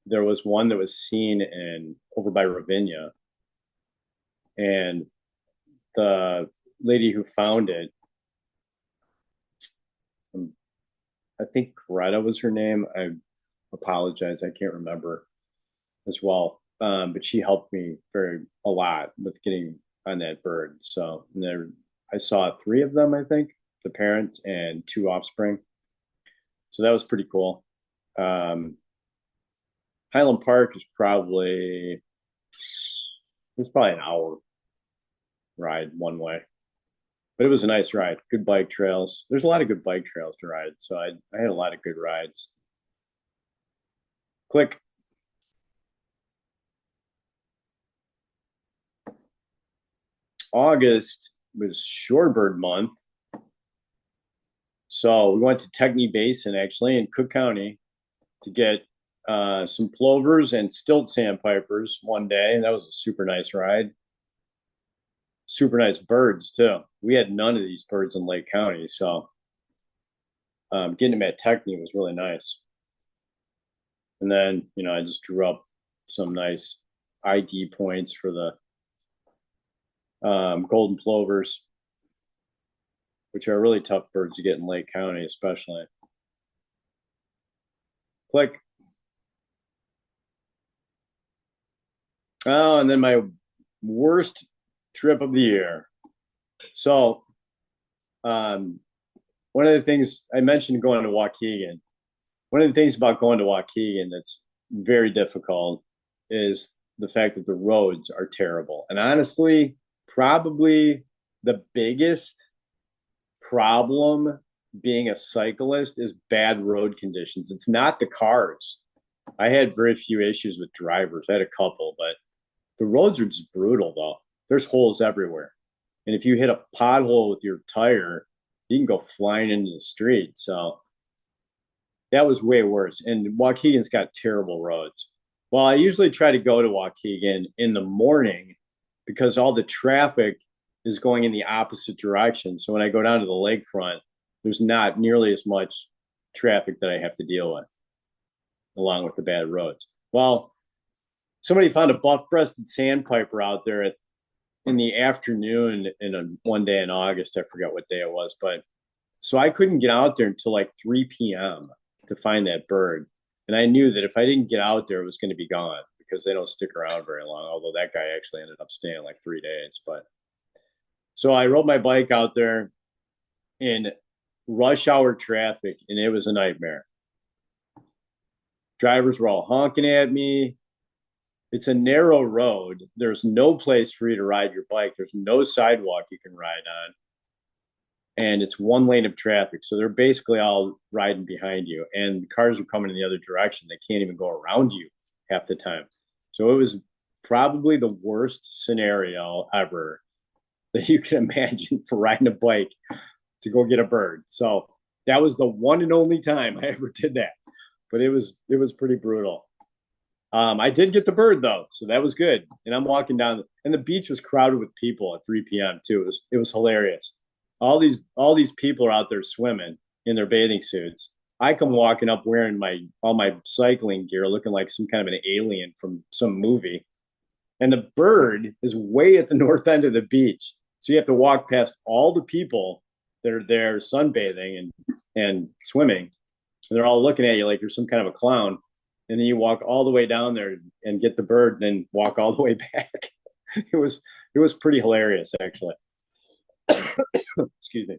[SPEAKER 1] there was one that was seen in over by Ravinia, and the lady who found it, I think Greta was her name. I apologize, I can't remember as well, but she helped me a lot with getting on that bird. So I saw three of them, I think, the parent and two offspring. So that was pretty cool. Highland Park is probably an hour ride one way, but it was a nice ride. Good bike trails. There's a lot of good bike trails to ride, so I had a lot of good rides. Click. August was shorebird month. So we went to Tegny Basin, actually, in Cook County to get some plovers and stilt sandpipers one day. And that was a super nice ride. Super nice birds, too. We had none of these birds in Lake County. So getting them at Tegny was really nice. And then, I just drew up some nice ID points for the golden plovers, which are really tough birds to get in Lake County, especially. Click. Oh, and then my worst trip of the year. So, one of the things I mentioned going to Waukegan. One of the things about going to Waukegan that's very difficult is the fact that the roads are terrible. And honestly, probably the biggest problem being a cyclist is bad road conditions. It's not the cars. I had very few issues with drivers. I had a couple, but the roads are just brutal, though. There's holes everywhere. And if you hit a pothole with your tire, you can go flying into the street. So that was way worse. And Waukegan's got terrible roads. Well, I usually try to go to Waukegan in the morning because all the traffic is going in the opposite direction. So when I go down to the lakefront, there's not nearly as much traffic that I have to deal with, along with the bad roads. Well, somebody found a buff-breasted sandpiper out there in the afternoon one day in August. I forgot what day it was, but so I couldn't get out there until like 3 p.m. to find that bird. And I knew that if I didn't get out there, it was going to be gone because they don't stick around very long. Although that guy actually ended up staying like 3 days. But so I rode my bike out there in rush hour traffic, and it was a nightmare. Drivers were all honking at me. It's a narrow road. There's no place for you to ride your bike. There's no sidewalk you can ride on. And it's one lane of traffic. So they're basically all riding behind you. And the cars are coming in the other direction. They can't even go around you half the time. So it was probably the worst scenario ever that you can imagine for riding a bike to go get a bird. So that was the one and only time I ever did that. But it was pretty brutal. I did get the bird though, so that was good. And I'm walking down, and the beach was crowded with people at 3 p.m. too. It was hilarious. All these people are out there swimming in their bathing suits. I come walking up wearing all my cycling gear, looking like some kind of an alien from some movie. And the bird is way at the north end of the beach, so you have to walk past all the people that are there sunbathing and swimming. And they're all looking at you like you're some kind of a clown. and then you walk all the way down there and get the bird, and then walk all the way back. it was it was pretty hilarious, actually. Excuse me.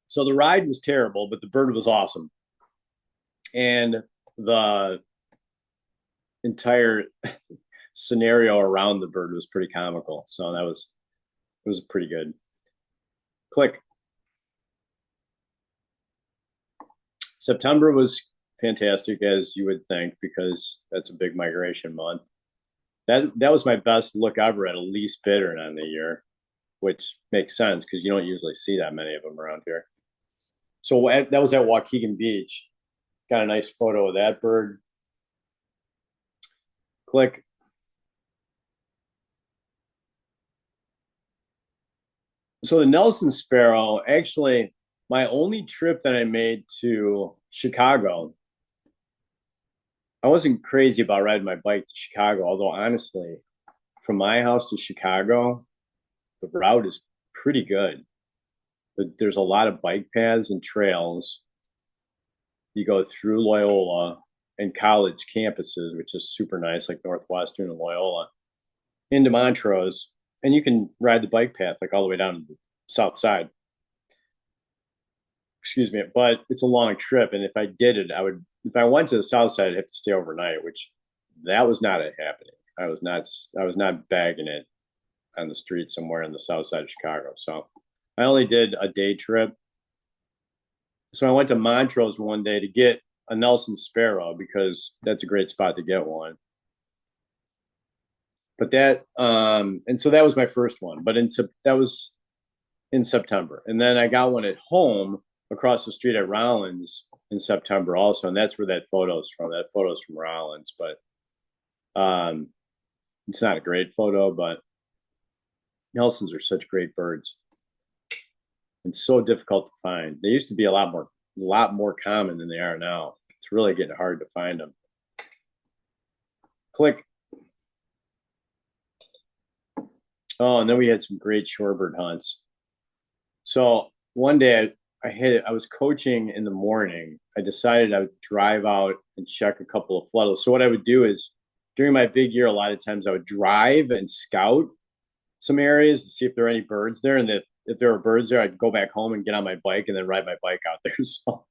[SPEAKER 1] So the ride was terrible, but the bird was awesome, and the entire scenario around the bird was pretty comical. So that was it was pretty good. Click. September was fantastic, as you would think, because that's a big migration month. That was my best look ever at a least bidder on the year, which makes sense because you don't usually see that many of them around here. So that was at Waukegan Beach. Got a nice photo of that bird. Click. So the Nelson Sparrow, actually, my only trip that I made to Chicago, I wasn't crazy about riding my bike to Chicago, although honestly, from my house to Chicago, the route is pretty good. But there's a lot of bike paths and trails. You go through Loyola and college campuses, which is super nice, like Northwestern and Loyola, into Montrose, and you can ride the bike path like all the way down to the south side. Excuse me, but it's a long trip, and if I did it, I would. If I went to the south side, I'd have to stay overnight, which that was not happening. I was not. I was not bagging it on the street somewhere in the south side of Chicago. So I only did a day trip. So I went to Montrose one day to get a Nelson Sparrow because that's a great spot to get one. But and so that was my first one. But that was in September, and then I got one at home across the street at Rollins in September also, and that's where that photo's from. That photo's from Rollins, but it's not a great photo. But Nelsons are such great birds and so difficult to find. They used to be a lot more common than they are now. It's really getting hard to find them. Click. Oh, and then we had some great shorebird hunts. So one day I was coaching in the morning. I decided I would drive out and check a couple of fluttles. So what I would do is during my big year, a lot of times I would drive and scout some areas to see if there are any birds there. And if there were birds there, I'd go back home and get on my bike and then ride my bike out there. So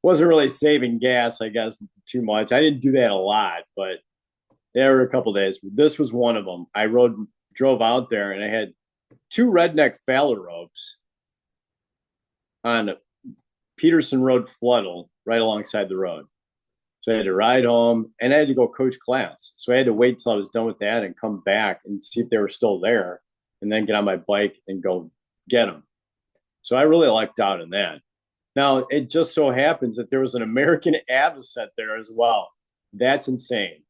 [SPEAKER 1] wasn't really saving gas, I guess, too much. I didn't do that a lot, but there were a couple days. This was one of them. I drove out there and I had two redneck phalaropes on Peterson Road Floodle right alongside the road. So I had to ride home and I had to go coach class. So I had to wait till I was done with that and come back and see if they were still there and then get on my bike and go get them. So I really lucked out in that. Now, it just so happens that there was an American avocet there as well. That's insane.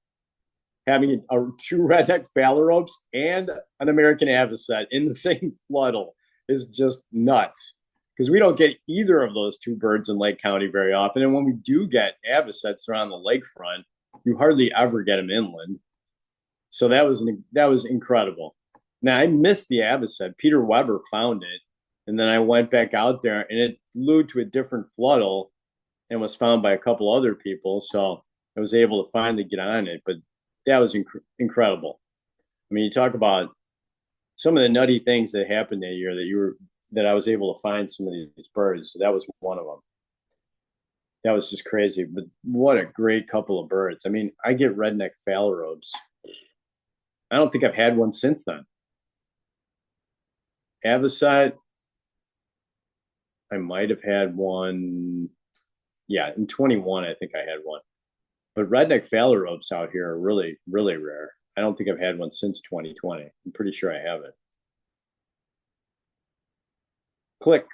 [SPEAKER 1] Having two redneck phalaropes and an American avocet in the same floodle is just nuts because we don't get either of those two birds in Lake County very often. And when we do get avocets around the lakefront, you hardly ever get them inland. So that was incredible. Now, I missed the avocet. Peter Weber found it. And then I went back out there and it flew to a different floodle and was found by a couple other people. So I was able to finally get on it. But that was incredible. I mean, you talk about some of the nutty things that happened that year that I was able to find some of these birds. So that was one of them. That was just crazy. But what a great couple of birds. I mean, I get redneck phalaropes. I don't think I've had one since then. Avocet, I might have had one. Yeah, in 21, I think I had one. But redneck phalaropes out here are really, really rare. I don't think I've had one since 2020. I'm pretty sure I haven't. Click.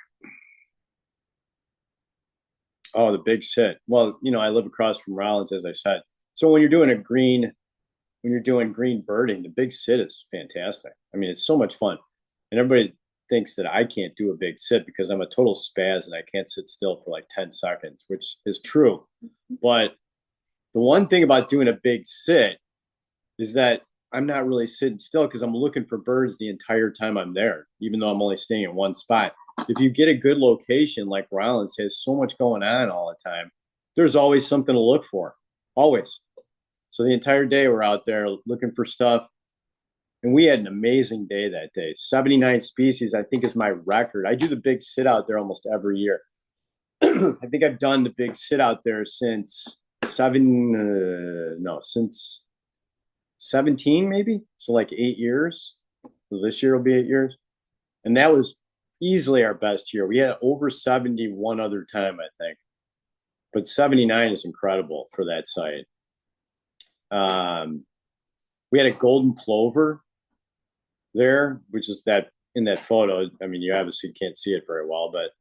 [SPEAKER 1] Oh, the big sit. Well, I live across from Rollins, as I said. So when you're doing green birding, the big sit is fantastic. I mean, it's so much fun. And everybody thinks that I can't do a big sit because I'm a total spaz and I can't sit still for like 10 seconds, which is true. But the one thing about doing a big sit is that I'm not really sitting still because I'm looking for birds the entire time I'm there, even though I'm only staying in one spot. if you get a good location, like Rollins has so much going on all the time, there's always something to look for. Always. So the entire day we're out there looking for stuff. And we had an amazing day that day. 79 species, I think, is my record. I do the big sit out there almost every year. I think I've done the big sit out there since since 17, maybe. So like 8 years. So this year will be 8 years. And that was easily our best year. We had over 70 one other time, I think. But 79 is incredible for that site. We had a golden plover there, which is that in that photo. I mean, you obviously can't see it very well, but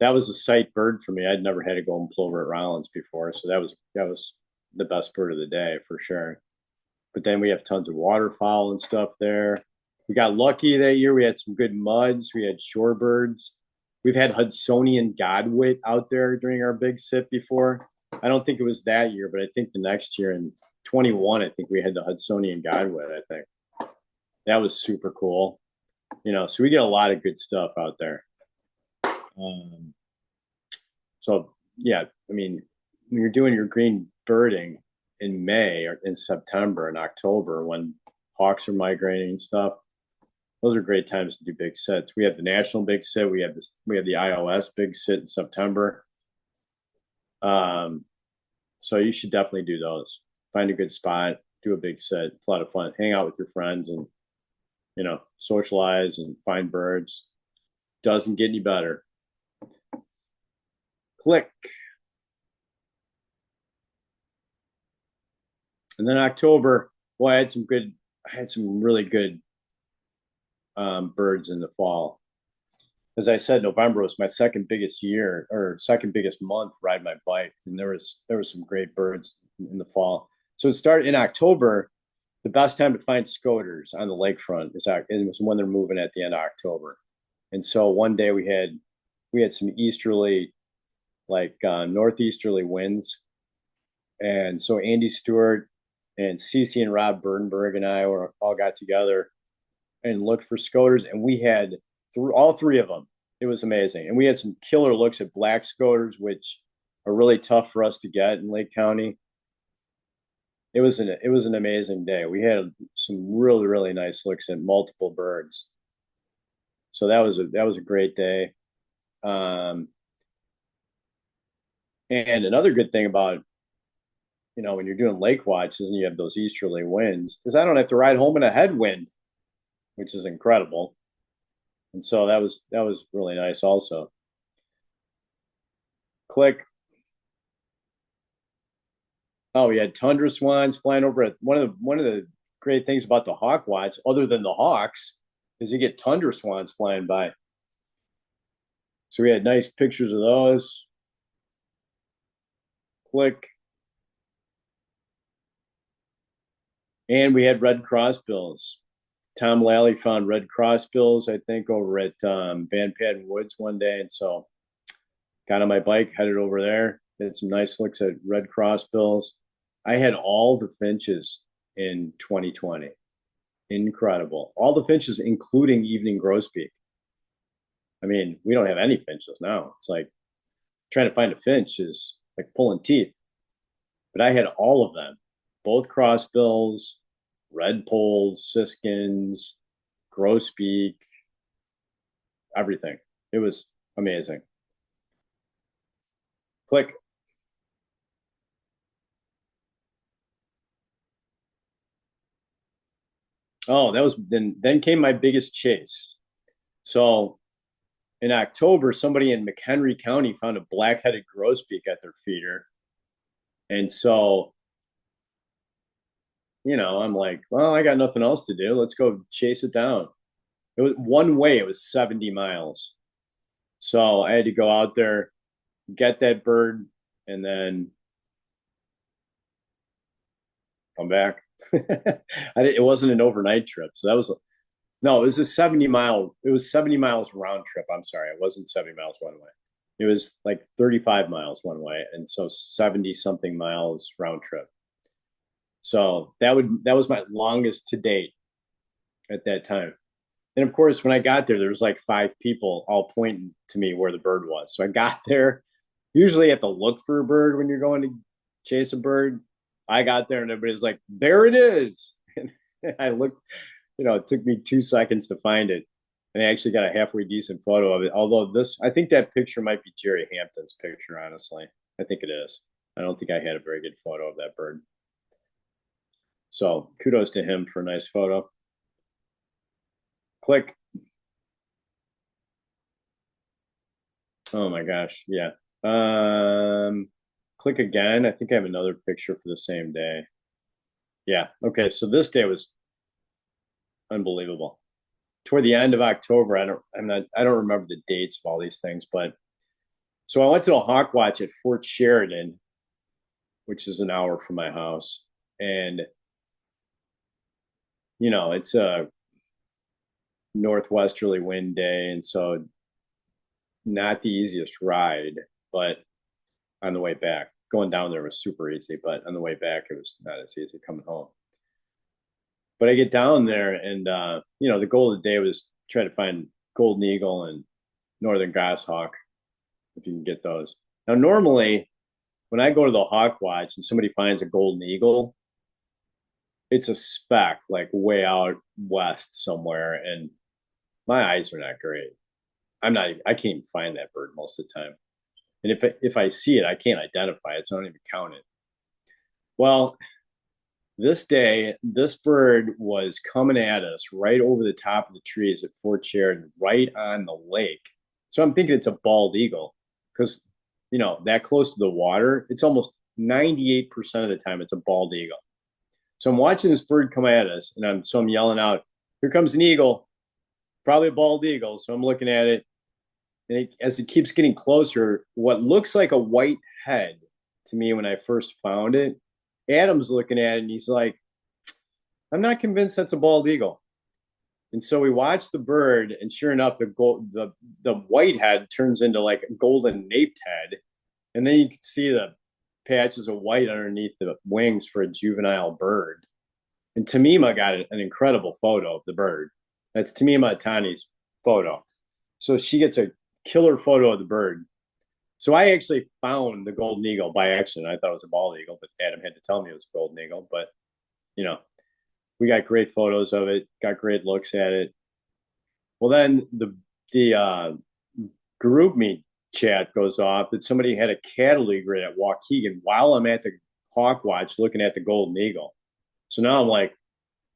[SPEAKER 1] that was a sight bird for me. I'd never had a golden plover at Rollins before, so that was the best bird of the day for sure. But then we have tons of waterfowl and stuff there. We got lucky that year. We had some good muds. We had shorebirds. We've had Hudsonian godwit out there during our big sit before. I don't think it was that year, but I think the next year in 21, I think we had the Hudsonian godwit, I think. That was super cool. So we get a lot of good stuff out there. So yeah, I mean, when you're doing your green birding in May or in September and October when hawks are migrating and stuff, those are great times to do big sits. We have the national big sit. We have the iOS big sit in September. So you should definitely do those. Find a good spot, do a big sit. It's a lot of fun. Hang out with your friends and socialize and find birds. Doesn't get any better. Click. And then October, boy, I had some really good birds in the fall. As I said, November was my second biggest month riding my bike, and there was some great birds in the fall. So it started in October. The best time to find scoters on the lakefront it was when they're moving at the end of October. And so one day we had some easterly, like northeasterly winds, and so Andy Stewart and Cece and Rob Bernberg and I all got together and looked for scoters, and we had all three of them. It was amazing, and we had some killer looks at black scoters, which are really tough for us to get in Lake County. It was an amazing day. We had some really, really nice looks at multiple birds. So that was a great day. And another good thing about when you're doing lake watches and you have those easterly winds is I don't have to ride home in a headwind, which is incredible. And so that was really nice also. Click. Oh, we had tundra swans flying over it. One of the great things about the hawk watch, other than the hawks, is you get tundra swans flying by. So we had nice pictures of those. Click. And we had red crossbills. Tom Lally found red crossbills, I think, over at Van Patten Woods one day. And so got on my bike, headed over there, did some nice looks at red crossbills. I had all the finches in 2020. Incredible. All the finches, including evening grosbeak. I mean, we don't have any finches now. It's like trying to find a finch is like pulling teeth. But I had all of them, both crossbills, red poles, siskins, grosbeak, everything. It was amazing. Click. Oh, that was then came my biggest chase. So in October, somebody in McHenry County found a black-headed grosbeak at their feeder. And so, I'm like, well, I got nothing else to do. Let's go chase it down. It was one way, it was 70 miles. So I had to go out there, get that bird, and then come back. It wasn't an overnight trip. So it was a 70 miles round trip. I'm sorry. It wasn't 70 miles one way. It was like 35 miles one way. And so 70 something miles round trip. So that was my longest to date at that time. And of course, when I got there, there was like five people all pointing to me where the bird was. So I got there. Usually you have to look for a bird when you're going to chase a bird. I got there and everybody's like, there it is. And I looked, it took me 2 seconds to find it. And I actually got a halfway decent photo of it. Although I think that picture might be Jerry Hampton's picture, honestly. I think it is. I don't think I had a very good photo of that bird. So kudos to him for a nice photo. Click. Oh my gosh. Yeah. Click again. I think I have another picture for the same day. Yeah. Okay. So this day was unbelievable. Toward the end of October, I don't remember the dates of all these things, but so I went to a hawk watch at Fort Sheridan, which is an hour from my house. And it's a northwesterly wind day, and so not the easiest ride, but on the way back. Going down there was super easy, but on the way back it was not as easy coming home. But I get down there and the goal of the day was try to find golden eagle and northern goshawk, if you can get those. Now normally when I go to the hawk watch and somebody finds a golden eagle, it's a speck like way out west somewhere, and my eyes are not great. I can't even find that bird most of the time. And if I see it, I can't identify it, so I don't even count it. Well, this day, this bird was coming at us right over the top of the trees at Fort Sheridan, right on the lake. So I'm thinking it's a bald eagle because, that close to the water, it's almost 98% of the time it's a bald eagle. So I'm watching this bird come at us, and I'm yelling out, "Here comes an eagle, probably a bald eagle." So I'm looking at it, and as it keeps getting closer, what looks like a white head to me when I first found it, Adam's looking at it and he's like, "I'm not convinced that's a bald eagle." And so we watch the bird, and sure enough, the white head turns into like a golden naped head, and then you can see the patches of white underneath the wings for a juvenile bird. And Tamima got an incredible photo of the bird. That's Tamima Atani's photo. So she gets a killer photo of the bird. So I actually found the golden eagle by accident. I thought it was a bald eagle, but Adam had to tell me it was a golden eagle. But you know, we got great photos of it, got great looks at it. Well, then the group meet chat goes off that somebody had a cattle egret at Waukegan while I'm at the hawk watch looking at the golden eagle. So now I'm like,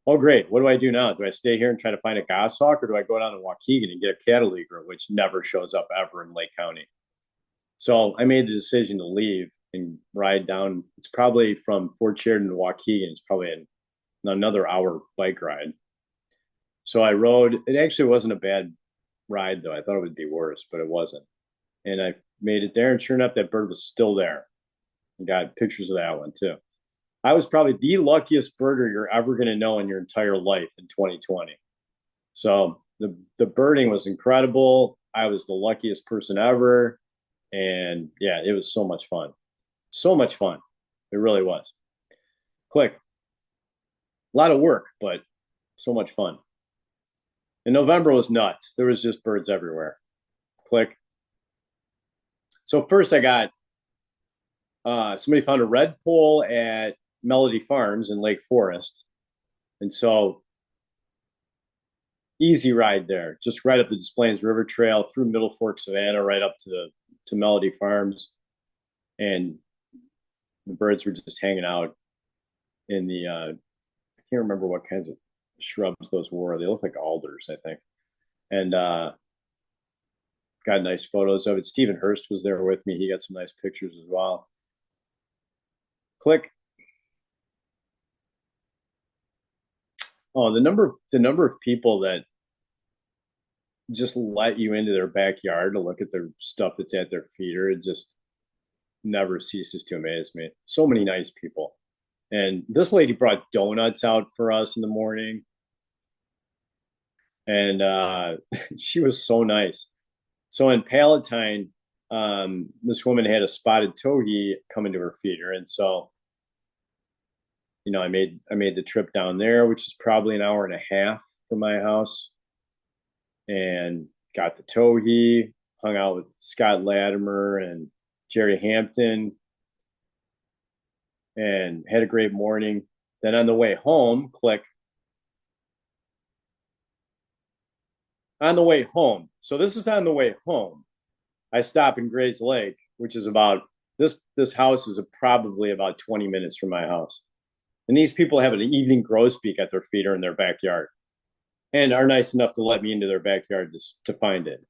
[SPEAKER 1] oh great, what do I do now? Do I stay here and try to find a goshawk, or do I go down to Waukegan and get a cattle egret, which never shows up ever in Lake County? So I made the decision to leave and ride down. It's probably from Fort Sheridan to Waukegan. It's probably another hour bike ride. So I rode. It actually wasn't a bad ride though. I thought it would be worse, but it wasn't. And I made it there, and sure enough, that bird was still there. I got pictures of that one too. I was probably the luckiest birder you're ever going to know in your entire life in 2020. So the birding was incredible. I was the luckiest person ever, and yeah, it was so much fun. So much fun. It really was. Click. A lot of work, but so much fun. And November was nuts. There was just birds everywhere. Click. So first I got somebody found a red pole at Melody Farms in Lake Forest. And so easy ride there, just right up the Des Plaines River Trail through Middle Fork, Savannah, right up to Melody Farms. And the birds were just hanging out in the I can't remember what kinds of shrubs those were. They look like alders, I think. And got nice photos of it. Stephen Hurst was there with me. He got some nice pictures as well. Click. Oh, the number of people that just let you into their backyard to look at their stuff that's at their feeder, it just never ceases to amaze me. So many nice people. And this lady brought donuts out for us in the morning. And she was so nice. So in Palatine, this woman had a spotted towhee come into her feeder. And so, I made the trip down there, which is probably an hour and a half from my house. and got the towhee, hung out with Scott Latimer and Jerry Hampton, and had a great morning. Then on the way home, click on the way home. So this is on the way home. I stop in Gray's Lake, which is about this house is probably about 20 minutes from my house. And these people have an evening grosbeak at their feeder in their backyard and are nice enough to let me into their backyard to find it.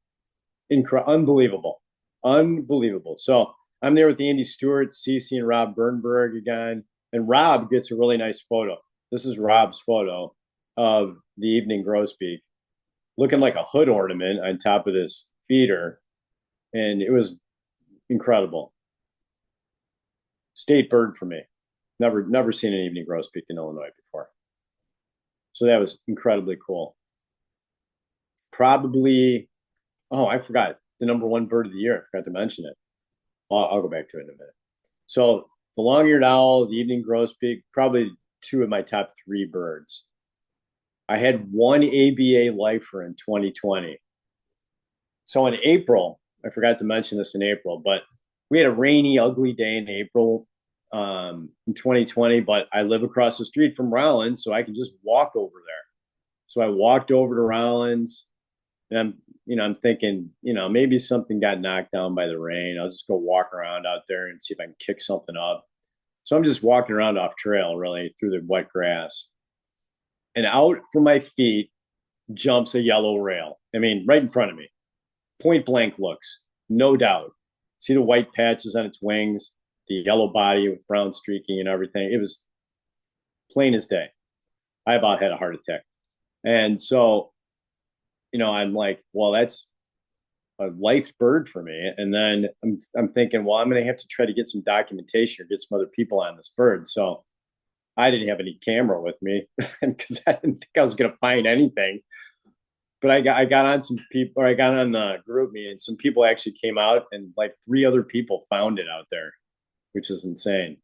[SPEAKER 1] Unbelievable. Unbelievable. So I'm there with Andy Stewart, Cece, and Rob Bernberg again. And Rob gets a really nice photo. This is Rob's photo of the evening grosbeak looking like a hood ornament on top of this feeder. And it was incredible. State bird for me. Never seen an evening grosbeak in Illinois before. So that was incredibly cool. Probably, oh, I forgot the number one bird of the year. I forgot to mention it. I'll go back to it in a minute. So the long-eared owl, the evening grosbeak, probably two of my top three birds. I had one ABA lifer in 2020. So in April, I forgot to mention this in April, but we had a rainy, ugly day in April in 2020, but I live across the street from Rollins, so I can just walk over there. So I walked over to Rollins, and I'm thinking, maybe something got knocked down by the rain. I'll just go walk around out there and see if I can kick something up. So I'm just walking around off trail, really, through the wet grass. And out from my feet jumps a yellow rail. I mean, right in front of me. Point blank looks, no doubt. See the white patches on its wings, the yellow body with brown streaking and everything. It was plain as day. I about had a heart attack. And so, I'm like, well, that's a life bird for me. And then I'm thinking, well, I'm going to have to try to get some documentation or get some other people on this bird. So I didn't have any camera with me because I didn't think I was going to find anything. But I got on some people, or I got on the group me, and some people actually came out, and like three other people found it out there, which is insane.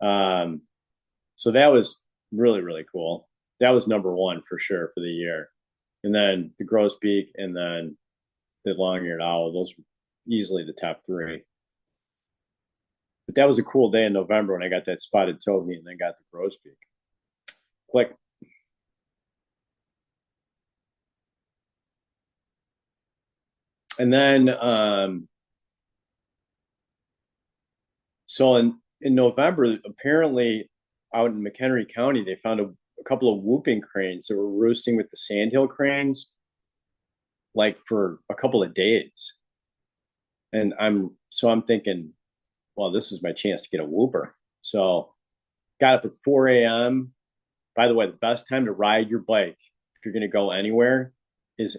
[SPEAKER 1] So that was really, really cool. That was number one for sure for the year. And then the grosbeak and then the long-eared owl, those were easily the top three. But that was a cool day in November when I got that spotted towhee and then got the grosbeak. Click. And then, so in November, apparently out in McHenry County, they found a couple of whooping cranes that were roosting with the sandhill cranes, like for a couple of days. And I'm thinking, well, this is my chance to get a whooper. So got up at 4 a.m. By the way, the best time to ride your bike, if you're going to go anywhere, is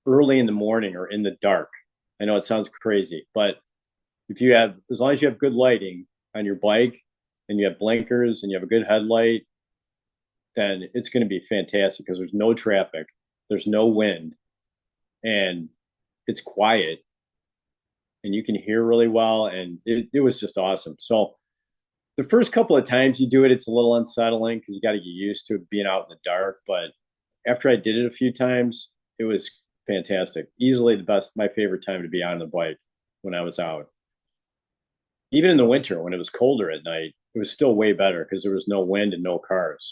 [SPEAKER 1] early in the morning or in the dark. I know it sounds crazy, but as long as you have good lighting on your bike and you have blinkers and you have a good headlight, then it's going to be fantastic because there's no traffic, there's no wind, and it's quiet and you can hear really well. And it was just awesome. So the first couple of times you do it, it's a little unsettling because you got to get used to it being out in the dark. But after I did it a few times, it was fantastic. Easily my favorite time to be on the bike when I was out. Even in the winter when it was colder at night, it was still way better because there was no wind and no cars.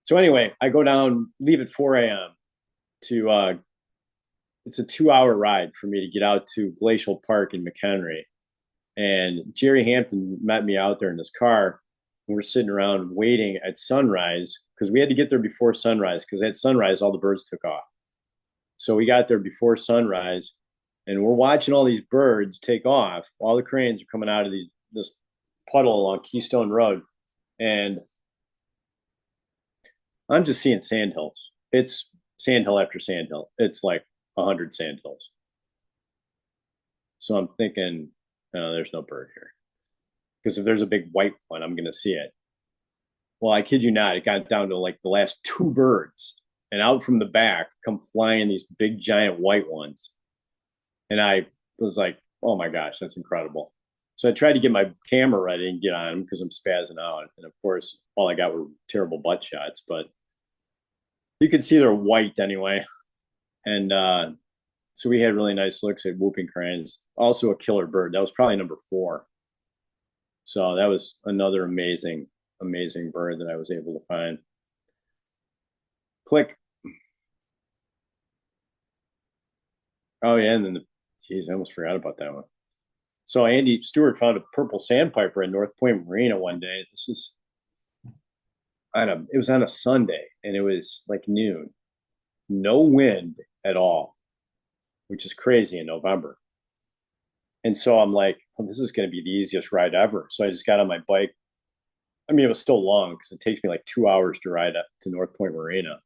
[SPEAKER 1] So anyway, I go down, leave at 4 a.m. to it's a 2-hour ride for me to get out to Glacial Park in McHenry. And Jerry Hampton met me out there in his car. And we're sitting around waiting at sunrise because we had to get there before sunrise because at sunrise, all the birds took off. So we got there before sunrise and we're watching all these birds take off. All the cranes are coming out of this puddle along Keystone Road. And I'm just seeing sandhills. It's sandhill after sandhill. It's like 100 sandhills. So I'm thinking, no, there's no bird here. Because if there's a big white one, I'm going to see it. Well, I kid you not, it got down to like the last two birds. And out from the back come flying these big, giant white ones. And I was like, oh my gosh, that's incredible. So I tried to get my camera ready and get on them because I'm spazzing out. And of course, all I got were terrible butt shots. But you could see they're white anyway. And so we had really nice looks at whooping cranes. Also a killer bird. That was probably number four. So that was another amazing, amazing bird that I was able to find. Click. Oh yeah, and then geez, I almost forgot about that one. So Andy Stewart found a purple sandpiper in North Point Marina one day. This is it was on a Sunday and it was like noon. No wind at all, which is crazy in November. And so I'm like, oh, this is going to be the easiest ride ever. So I just got on my bike. I mean, it was still long because it takes me like 2 hours to ride up to North Point Marina.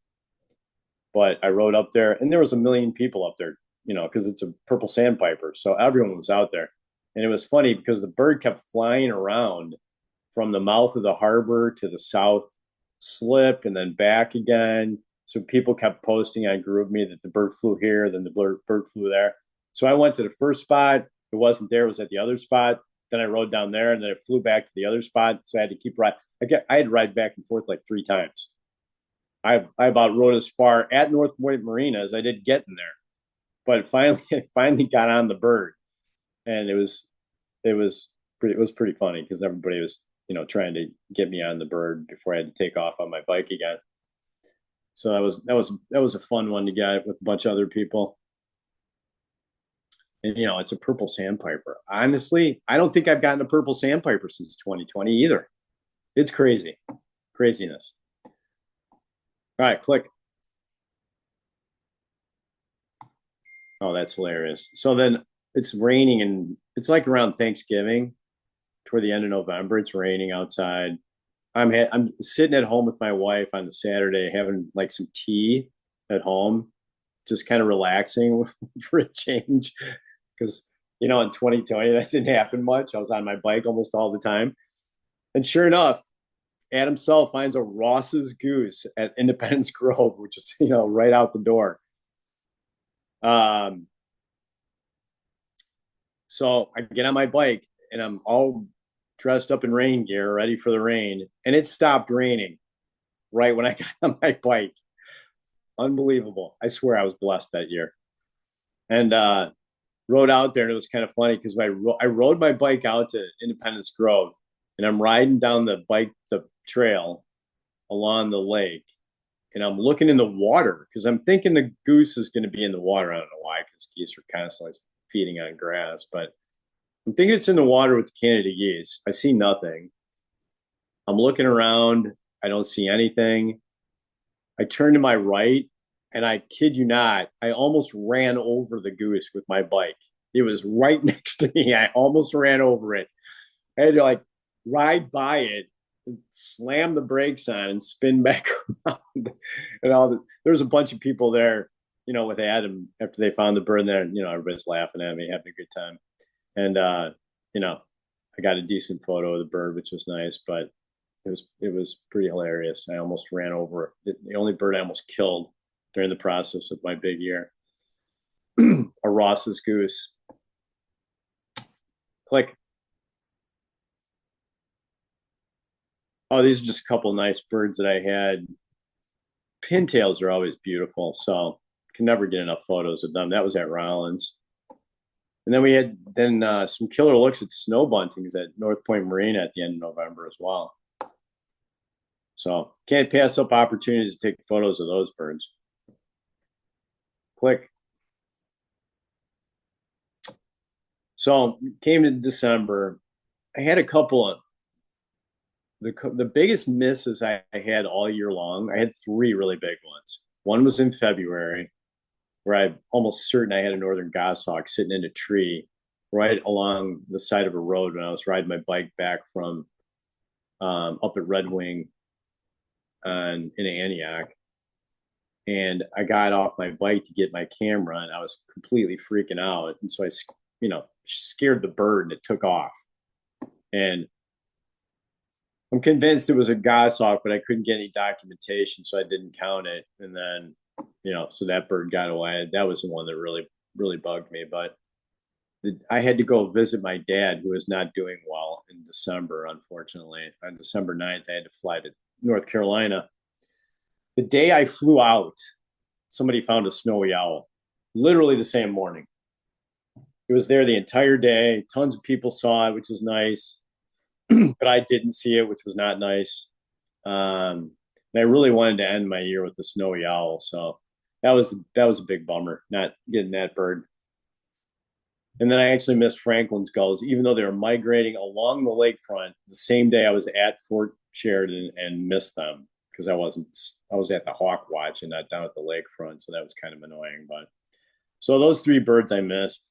[SPEAKER 1] But I rode up there and there was a million people up there, because it's a purple sandpiper. So everyone was out there. And it was funny because the bird kept flying around from the mouth of the harbor to the south slip and then back again. So people kept posting on GroupMe that the bird flew here, then the bird flew there. So I went to the first spot. It wasn't there. It was at the other spot. Then I rode down there and then it flew back to the other spot. So I had to keep riding. I had to ride back and forth like three times. I about rode as far at North Point Marina as I did getting there. But finally got on the bird. And it was pretty funny because everybody was, trying to get me on the bird before I had to take off on my bike again. So that was a fun one to get with a bunch of other people. And it's a purple sandpiper. Honestly, I don't think I've gotten a purple sandpiper since 2020 either. It's crazy. Craziness. All right, click. Oh, that's hilarious. So then it's raining and it's like around Thanksgiving, toward the end of November. It's raining outside. I'm sitting at home with my wife on the Saturday having like some tea at home, just kind of relaxing for a change. Because in 2020 that didn't happen much. I was on my bike almost all the time. And sure enough, Adam Sell finds a Ross's goose at Independence Grove, which is right out the door. Um, so I get on my bike and I'm all dressed up in rain gear, ready for the rain, and it stopped raining right when I got on my bike. Unbelievable! I swear I was blessed that year. And rode out there, and it was kind of funny because I rode my bike out to Independence Grove, and I'm riding down the trail along the lake, and I'm looking in the water because I'm thinking the goose is going to be in the water. I don't know why, because geese are constantly feeding on grass, but I'm thinking it's in the water with the Canada geese. I see nothing. I'm looking around. I don't see anything. I turn to my right, and I kid you not, I almost ran over the goose with my bike. It was right next to me. I almost ran over it. I had to like ride by it, and slam the brakes on, and spin back around. And there was a bunch of people there, with Adam after they found the bird there, and everybody's laughing at me, having a good time. And I got a decent photo of the bird, which was nice, but it was pretty hilarious. I almost ran over it. The only bird I almost killed during the process of my big year. A Ross's goose. Click. Oh, these are just a couple nice birds that I had. Pintails are always beautiful, so can never get enough photos of them. That was at Rollins. And then we had some killer looks at snow buntings at North Point Marina at the end of November as well. So can't pass up opportunities to take photos of those birds. Click. So came to December. I had a couple of the biggest misses I had all year long. I had three really big ones. One was in February, where I'm almost certain I had a northern goshawk sitting in a tree right along the side of a road when I was riding my bike back from up at Red Wing in Antioch. And I got off my bike to get my camera, and I was completely freaking out. And so I, scared the bird, and it took off. And I'm convinced it was a goshawk, but I couldn't get any documentation, so I didn't count it. And then, so that bird got away. That was the one that really, really bugged me. But I had to go visit my dad, who was not doing well in December, unfortunately. On December 9th, I had to fly to North Carolina. The day I flew out, somebody found a snowy owl literally the same morning. It was there the entire day. Tons of people saw it, which is nice, but I didn't see it, which was not nice. And I really wanted to end my year with the snowy owl, so that was a big bummer not getting that bird. And then I actually missed Franklin's gulls, even though they were migrating along the lakefront. The same day I was at Fort Sheridan and missed them because I was at the hawk watch and not down at the lakefront, so that was kind of annoying. But so those three birds I missed,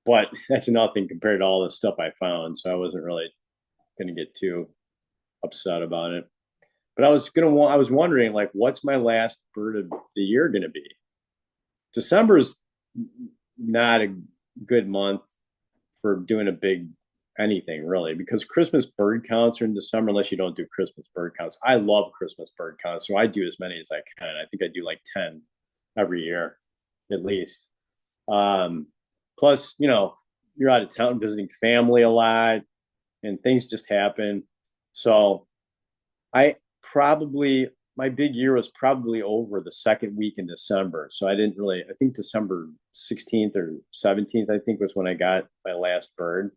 [SPEAKER 1] but that's nothing compared to all the stuff I found. So I wasn't really going to get too upset about it. But I was wondering like, what's my last bird of the year going to be? December is not a good month for doing a big anything really because Christmas bird counts are in December unless you don't do Christmas bird counts. I love Christmas bird counts, so I do as many as I can. I think I do like 10 every year at least. Um, Plus, you're out of town visiting family a lot and things just happen. So I probably my big year was probably over the second week in December. So I didn't really I think December 16th or 17th, I think was when I got my last bird.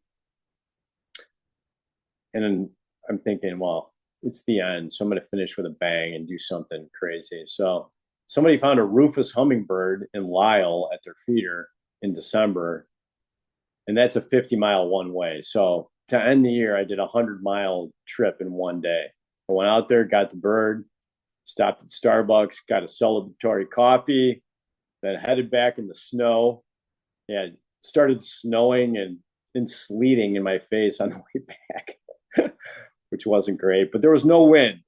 [SPEAKER 1] And then I'm thinking, well, it's the end. So I'm gonna finish with a bang and do something crazy. So somebody found a rufous hummingbird in Lyle at their feeder in December, and that's a 50-mile one way. So to end the year, I did a 100-mile trip in one day. I went out there, got the bird, stopped at Starbucks, got a celebratory coffee, then headed back in the snow. Yeah, it started snowing and sleeting in my face on the way back, which wasn't great. But there was no wind.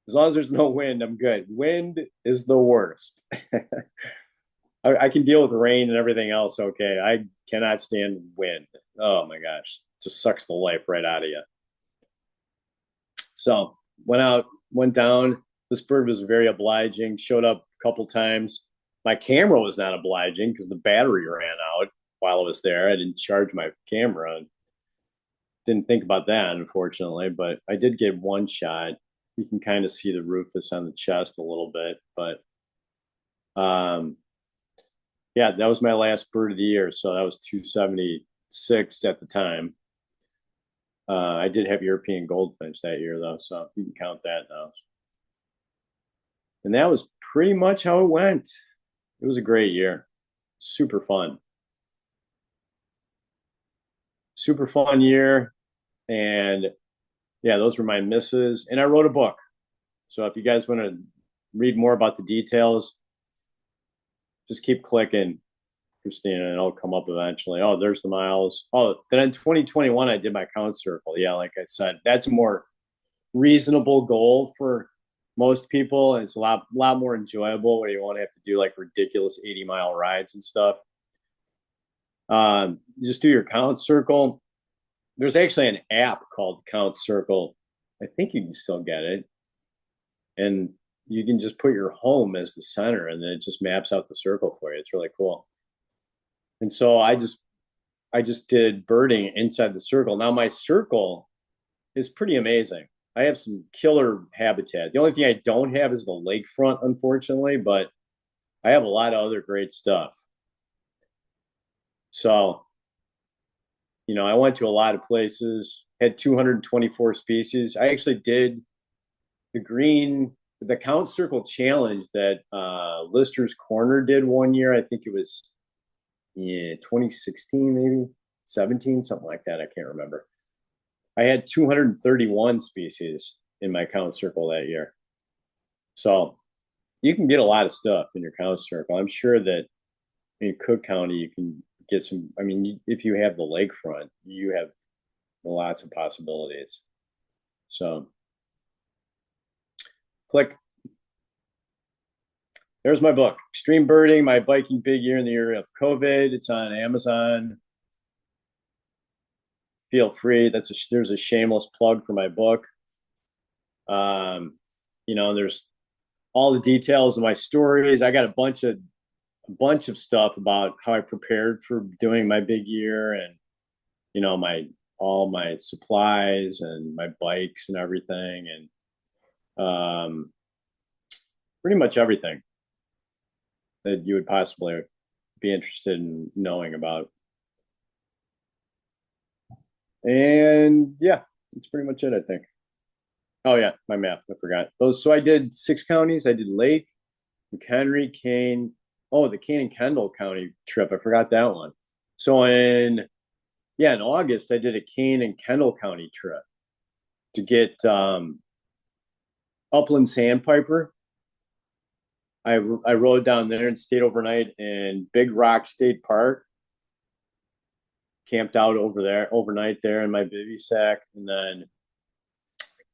[SPEAKER 1] As long as there's no wind, I'm good. Wind is the worst. I can deal with rain and everything else. Okay, I cannot stand wind. Oh my gosh, it just sucks the life right out of you. So went out, went down. This bird was very obliging. Showed up a couple times. My camera was not obliging because the battery ran out while I was there. I didn't charge my camera. Didn't think about that, unfortunately, but I did get one shot. You can kind of see the rufous on the chest a little bit, but yeah, that was my last bird of the year. So that was 276 at the time. I did have European goldfinch that year, though, so you can count that now. And that was pretty much how it went. It was a great year. Super fun. Super fun year. And yeah, those were my misses. And I wrote a book. So if you guys want to read more about the details, just keep clicking, Christina, and it'll come up eventually. Oh, there's the miles. Oh, then in 2021, I did my count circle. Yeah, like I said, that's a more reasonable goal for most people. And it's a lot more enjoyable where you won't have to do like ridiculous 80-mile rides and stuff. You just do your count circle. There's actually an app called Count Circle. I think you can still get it. And you can just put your home as the center and then it just maps out the circle for you. It's really cool. And so I just did birding inside the circle. Now my circle is pretty amazing. I have some killer habitat. The only thing I don't have is the lakefront, unfortunately, but I have a lot of other great stuff. So, I went to a lot of places, had 224 species. I actually did the Count Circle Challenge that Lister's Corner did one year. I think it was 2016, maybe 17, something like that. I can't remember. I had 231 species in my count circle that year. So you can get a lot of stuff in your count circle. I'm sure that in Cook County, you can get some. I mean, if you have the lakefront, you have lots of possibilities. So click. There's my book, Extreme Birding, My Biking Big Year in the Year of COVID. It's on Amazon. Feel free. There's a shameless plug for my book. There's all the details of my stories. I got a bunch of stuff about how I prepared for doing my big year and my all my supplies and my bikes and everything and pretty much everything. that you would possibly be interested in knowing about? And yeah, that's pretty much it, I think. Oh yeah, my map. I forgot those. So I did 6 counties. I did Lake, McHenry, Kane. Oh, the Kane and Kendall County trip. I forgot that one. So in August, I did a Kane and Kendall County trip to get upland sandpiper. I rode down there and stayed overnight in Big Rock State Park. Camped out over there overnight there in my bivy sack, and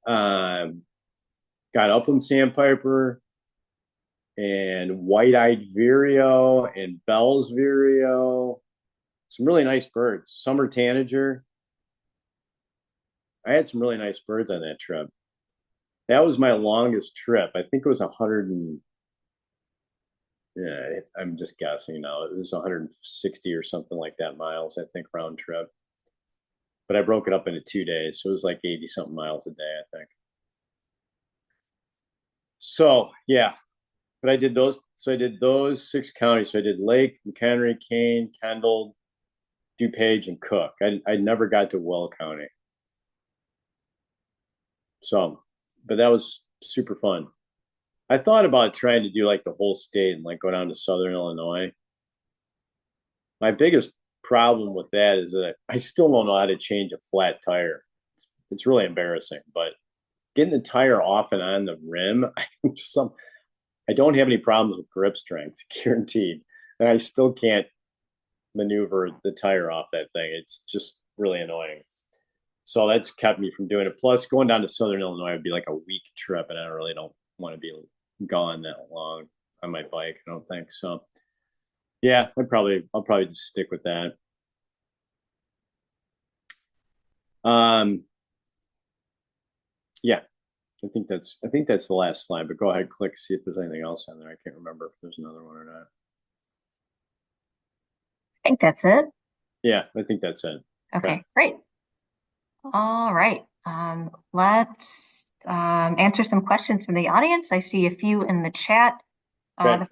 [SPEAKER 1] then got upland sandpiper and white-eyed vireo and Bell's vireo. Some really nice birds. Summer tanager. I had some really nice birds on that trip. That was my longest trip. I think it was 100 and yeah, I'm just guessing now. It was 160 or something like that miles, I think, round trip. But I broke it up into 2 days, so it was like 80 something miles a day, I think. So yeah, but I did those. So I did those 6 counties. So I did Lake, McHenry, Kane, Kendall, DuPage, and Cook. I never got to Will County. So, but that was super fun. I thought about trying to do like the whole state and like go down to Southern Illinois. My biggest problem with that is that I still don't know how to change a flat tire. It's really embarrassing, but getting the tire off and on the rim, I don't have any problems with grip strength, guaranteed. And I still can't maneuver the tire off that thing. It's just really annoying. So that's kept me from doing it. Plus, going down to Southern Illinois would be like a week trip, and I really don't want to be gone that long on my bike. I don't think so. Yeah, I'll probably just stick with that. Um, yeah, I think that's the last slide. But go ahead, click, see if there's anything else on there. I can't remember if there's another one or not.
[SPEAKER 2] I think that's it.
[SPEAKER 1] Yeah, I think that's it. Okay.
[SPEAKER 2] Okay, great. All right. Let's answer some questions from the audience. I see a few in the chat.
[SPEAKER 1] Okay.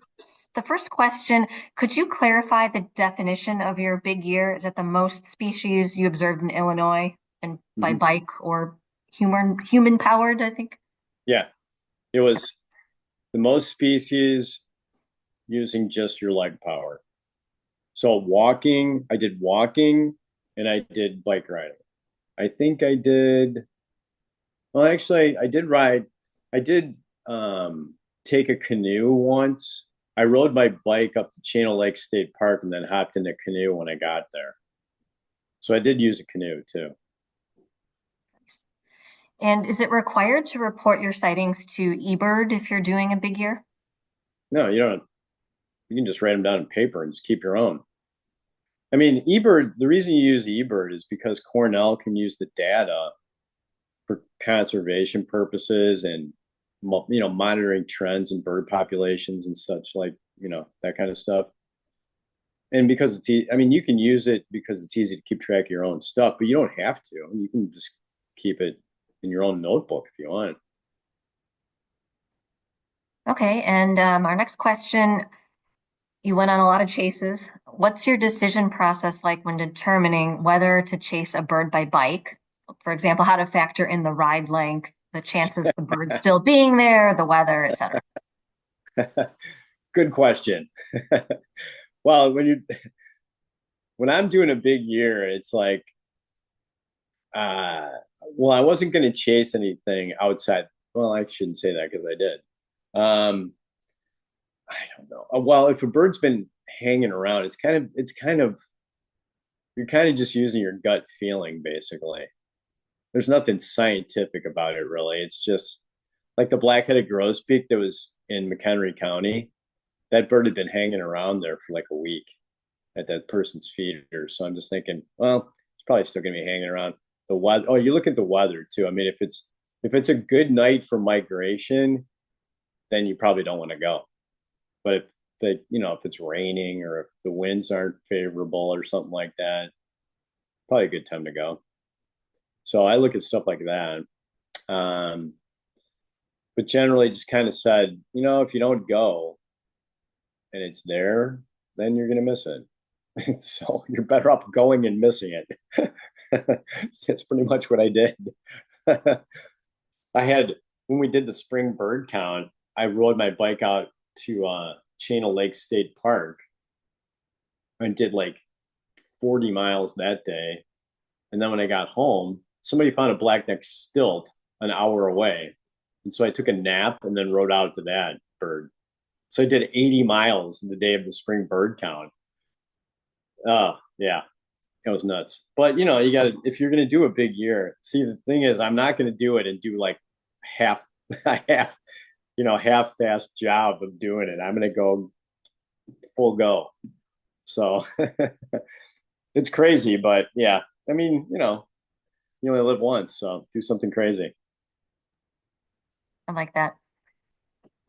[SPEAKER 2] The first question, could you clarify the definition of your big year? Is that the most species you observed in Illinois and by
[SPEAKER 1] Mhm.
[SPEAKER 2] bike or human powered, I think?
[SPEAKER 1] Yeah, it was the most species using just your leg power. So I did walking and I did bike riding. I think I did, well, actually, I did ride, I did take a canoe once. I rode my bike up to Channel Lake State Park and then hopped in a canoe when I got there. So I did use a canoe too.
[SPEAKER 2] And is it required to report your sightings to eBird if you're doing a big year?
[SPEAKER 1] No, you don't, you can just write them down in paper and just keep your own. I mean, eBird, the reason you use eBird is because Cornell can use the data for conservation purposes and monitoring trends in bird populations and such, like that kind of stuff. And because I mean, you can use it because it's easy to keep track of your own stuff, but you don't have to. You can just keep it in your own notebook if you want.
[SPEAKER 2] Okay, and our next question, you went on a lot of chases. What's your decision process like when determining whether to chase a bird by bike? For example, how to factor in the ride length, the chances of the bird still being there, the weather, etc.
[SPEAKER 1] Good question. Well, when I'm doing a big year, it's like, uh, well, I wasn't going to chase anything outside. Well, I shouldn't say that because I did. Um, I don't know. Well, if a bird's been hanging around, you're kind of just using your gut feeling, basically. There's nothing scientific about it, really. It's just like the black-headed grosbeak that was in McHenry County. That bird had been hanging around there for like a week at that person's feeder. So I'm just thinking, well, it's probably still going to be hanging around. The weather. Oh, you look at the weather too. I mean, if it's a good night for migration, then you probably don't want to go. But if it's raining or if the winds aren't favorable or something like that, probably a good time to go. So I look at stuff like that. Um, but generally just kind of said, if you don't go, and it's there, then you're going to miss it. So you're better off going and missing it. That's pretty much what I did. I had, when we did the spring bird count, I rode my bike out to Channel Lake State Park and did like 40 miles that day. And then when I got home, somebody found a blackneck stilt an hour away. And so I took a nap and then rode out to that bird. So I did 80 miles the day of the spring bird count. Oh, yeah, it was nuts. But you know, you got to, if you're going to do a big year, see, the thing is, I'm not going to do it and do like half, half, half-fast job of doing it. I'm going to go full go. So it's crazy, but yeah, I mean, you only live once, so do something crazy.
[SPEAKER 2] I like that.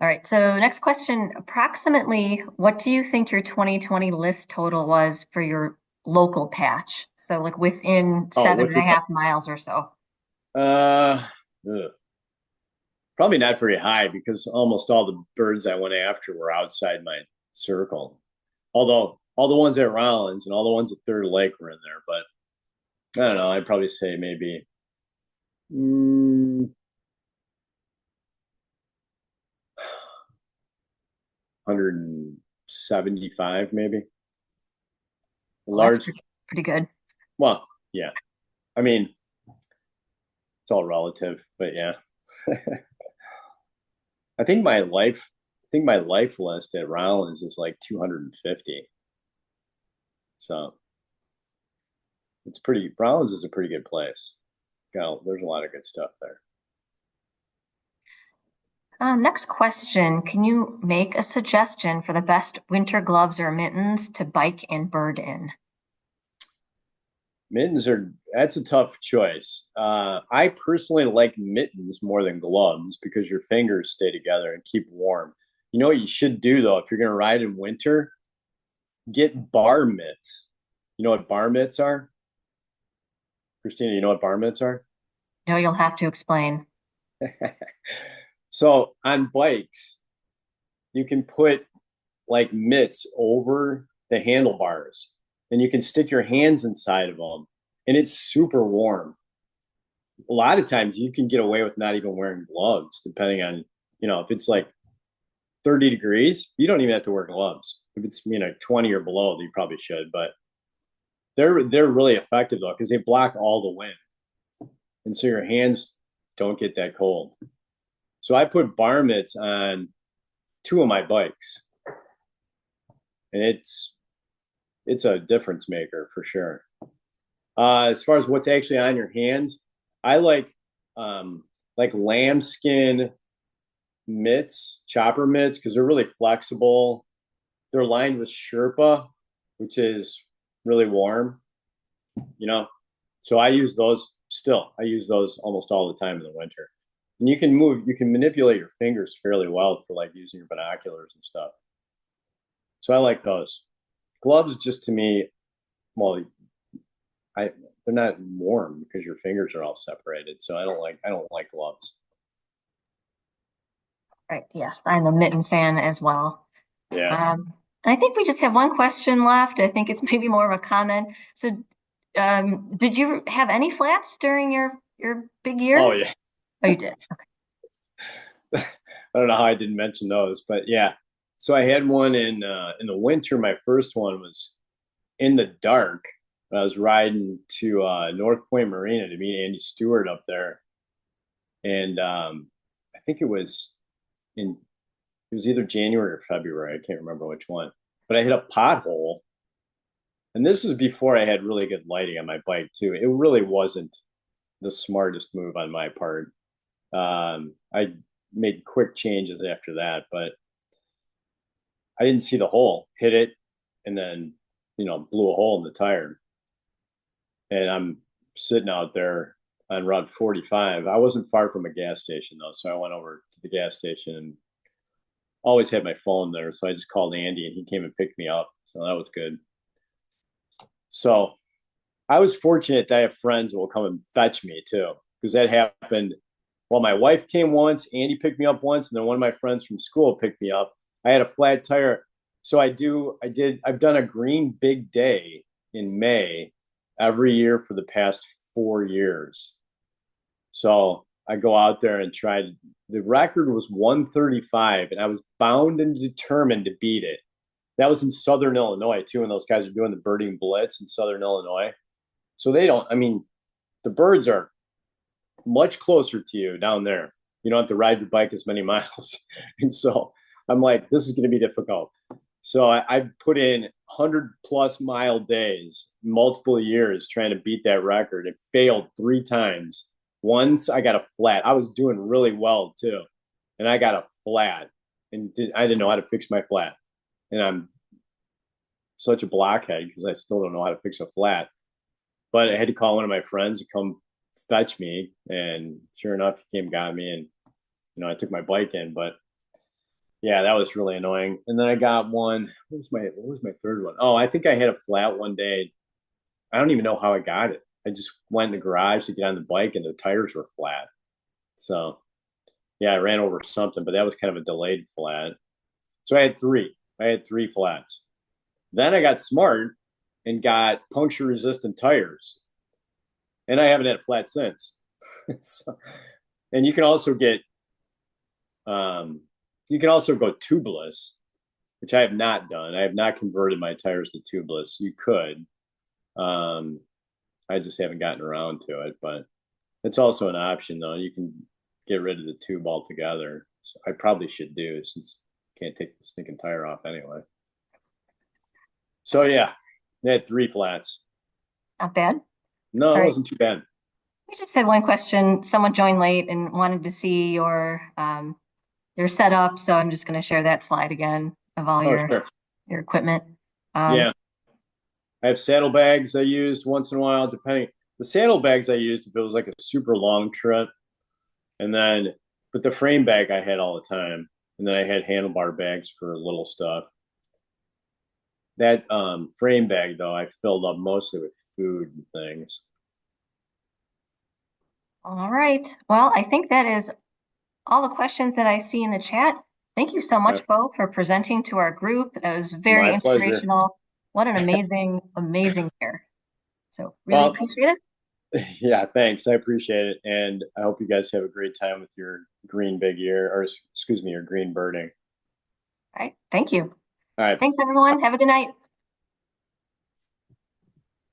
[SPEAKER 2] All right. So next question, approximately what do you think your 2020 list total was for your local patch? So like within
[SPEAKER 1] Oh,
[SPEAKER 2] seven and
[SPEAKER 1] with
[SPEAKER 2] a
[SPEAKER 1] it,
[SPEAKER 2] half miles or so.
[SPEAKER 1] uh, ugh, probably not very high because almost all the birds I went after were outside my circle. Although all the ones at Rollins and all the ones at Third Lake were in there, but I don't know. I'd probably say maybe 175, maybe.
[SPEAKER 2] Well, that's
[SPEAKER 1] Large,
[SPEAKER 2] pretty good.
[SPEAKER 1] well, yeah. I mean, it's all relative, but yeah. I think my life list at Rollins is like 250. So it's pretty, Rollins is a pretty good place. There's a lot of good stuff there.
[SPEAKER 2] Next question. Can you make a suggestion for the best winter gloves or mittens to bike and bird in?
[SPEAKER 1] That's a tough choice. I personally like mittens more than gloves because your fingers stay together and keep warm. You know what you should do though, if you're going to ride in winter, get bar mitts. You know what bar mitts are? Christina, you know what bar mitts are?
[SPEAKER 2] No, you'll have to explain.
[SPEAKER 1] So on bikes, you can put like mitts over the handlebars and you can stick your hands inside of them and it's super warm. A lot of times you can get away with not even wearing gloves, depending on, if it's like 30 degrees, you don't even have to wear gloves. If it's, 20 or below, you probably should, but they're really effective though, because they block all the wind. And so your hands don't get that cold. So I put bar mitts on two of my bikes and it's a difference maker for sure. As far as what's actually on your hands, I like lambskin mitts, chopper mitts, because they're really flexible. They're lined with Sherpa, which is really warm, you know. So I use those still. I use those almost all the time in the winter. And you can manipulate your fingers fairly well for like using your binoculars and stuff. So I like those. Gloves just to me, well, I they're not warm because your fingers are all separated. So I don't like gloves.
[SPEAKER 2] Right. Yes, I'm a mitten fan as well.
[SPEAKER 1] Yeah.
[SPEAKER 2] I think we just have one question left. I think it's maybe more of a comment. So, did you have any flaps during your big
[SPEAKER 1] Oh
[SPEAKER 2] year?
[SPEAKER 1] yeah.
[SPEAKER 2] Oh, you did. Okay.
[SPEAKER 1] I don't know how I didn't mention those, but yeah. So I had one in the winter. My first one was in the dark. I was riding to North Point Marina to meet Andy Stewart up there, and I think it was either January or February. I can't remember which one, but I hit a pothole, and this was before I had really good lighting on my bike too. It really wasn't the smartest move on my part. I made quick changes after that, but I didn't see the hole, hit it, and then blew a hole in the tire. And I'm sitting out there on Route 45. I wasn't far from a gas station though, so I went over to the gas station and always had my phone there. So I just called Andy and he came and picked me up. So that was good. So I was fortunate that I have friends who will come and fetch me too, because that happened. Well, my wife came once, Andy picked me up once, and then one of my friends from school picked me up. I had a flat tire. So I've done a green big day in May every year for the past 4 years. So I go out there and try. The record was 135, and I was bound and determined to beat it. That was in Southern Illinois too, and those guys are doing the birding blitz in Southern Illinois. So they don't. I mean, the birds are much closer to you down there. You don't have to ride your bike as many miles, and so I'm like, this is going to be difficult. So I put in 100+ mile days, multiple years trying to beat that record. It failed 3 times. Once I got a flat. I was doing really well too, and I got a flat, and I didn't know how to fix my flat. And I'm such a blockhead because I still don't know how to fix a flat. But I had to call one of my friends to come fetch me, and sure enough, he came got me, and I took my bike in. But yeah, that was really annoying. And then I got one. What was my third one? Oh, I think I had a flat one day. I don't even know how I got it. I just went in the garage to get on the bike, and the tires were flat. So yeah, I ran over something, but that was kind of a delayed flat. So I had three. I had three flats. Then I got smart and got puncture resistant tires, and I haven't had a flat since. So, and um, you can also go tubeless, which I have not done. I have not converted my tires to tubeless. You could. Um, I just haven't gotten around to it, but it's also an option though. You can get rid of the tube altogether. So I probably should do since I can't take the stinking tire off anyway. So yeah, they had three flats.
[SPEAKER 2] Not bad.
[SPEAKER 1] No,
[SPEAKER 2] All
[SPEAKER 1] it
[SPEAKER 2] right.
[SPEAKER 1] wasn't too bad.
[SPEAKER 2] We just had one question. Someone joined late and wanted to see your setup, so I'm just going to share that slide again of all
[SPEAKER 1] Oh,
[SPEAKER 2] your
[SPEAKER 1] sure.
[SPEAKER 2] your equipment. Um,
[SPEAKER 1] Yeah. I have saddlebags I used once in a while, depending. The saddlebags I used if it was like a super long trip. And then, but the frame bag I had all the time. And then I had handlebar bags for little stuff. That frame bag, though, I filled up mostly with food and things.
[SPEAKER 2] all right. Well, I think that is all the questions that I see in the chat. Thank you so
[SPEAKER 1] Yeah,
[SPEAKER 2] much, Beau, for presenting to our group. That was very
[SPEAKER 1] my pleasure.
[SPEAKER 2] inspirational. What an amazing, amazing year. So really
[SPEAKER 1] Well,
[SPEAKER 2] appreciate it.
[SPEAKER 1] yeah, thanks. I appreciate it. And I hope you guys have a great time with your green big year, or excuse me, your green birding.
[SPEAKER 2] All right. Thank you.
[SPEAKER 1] All right.
[SPEAKER 2] Thanks, everyone. Have a good night.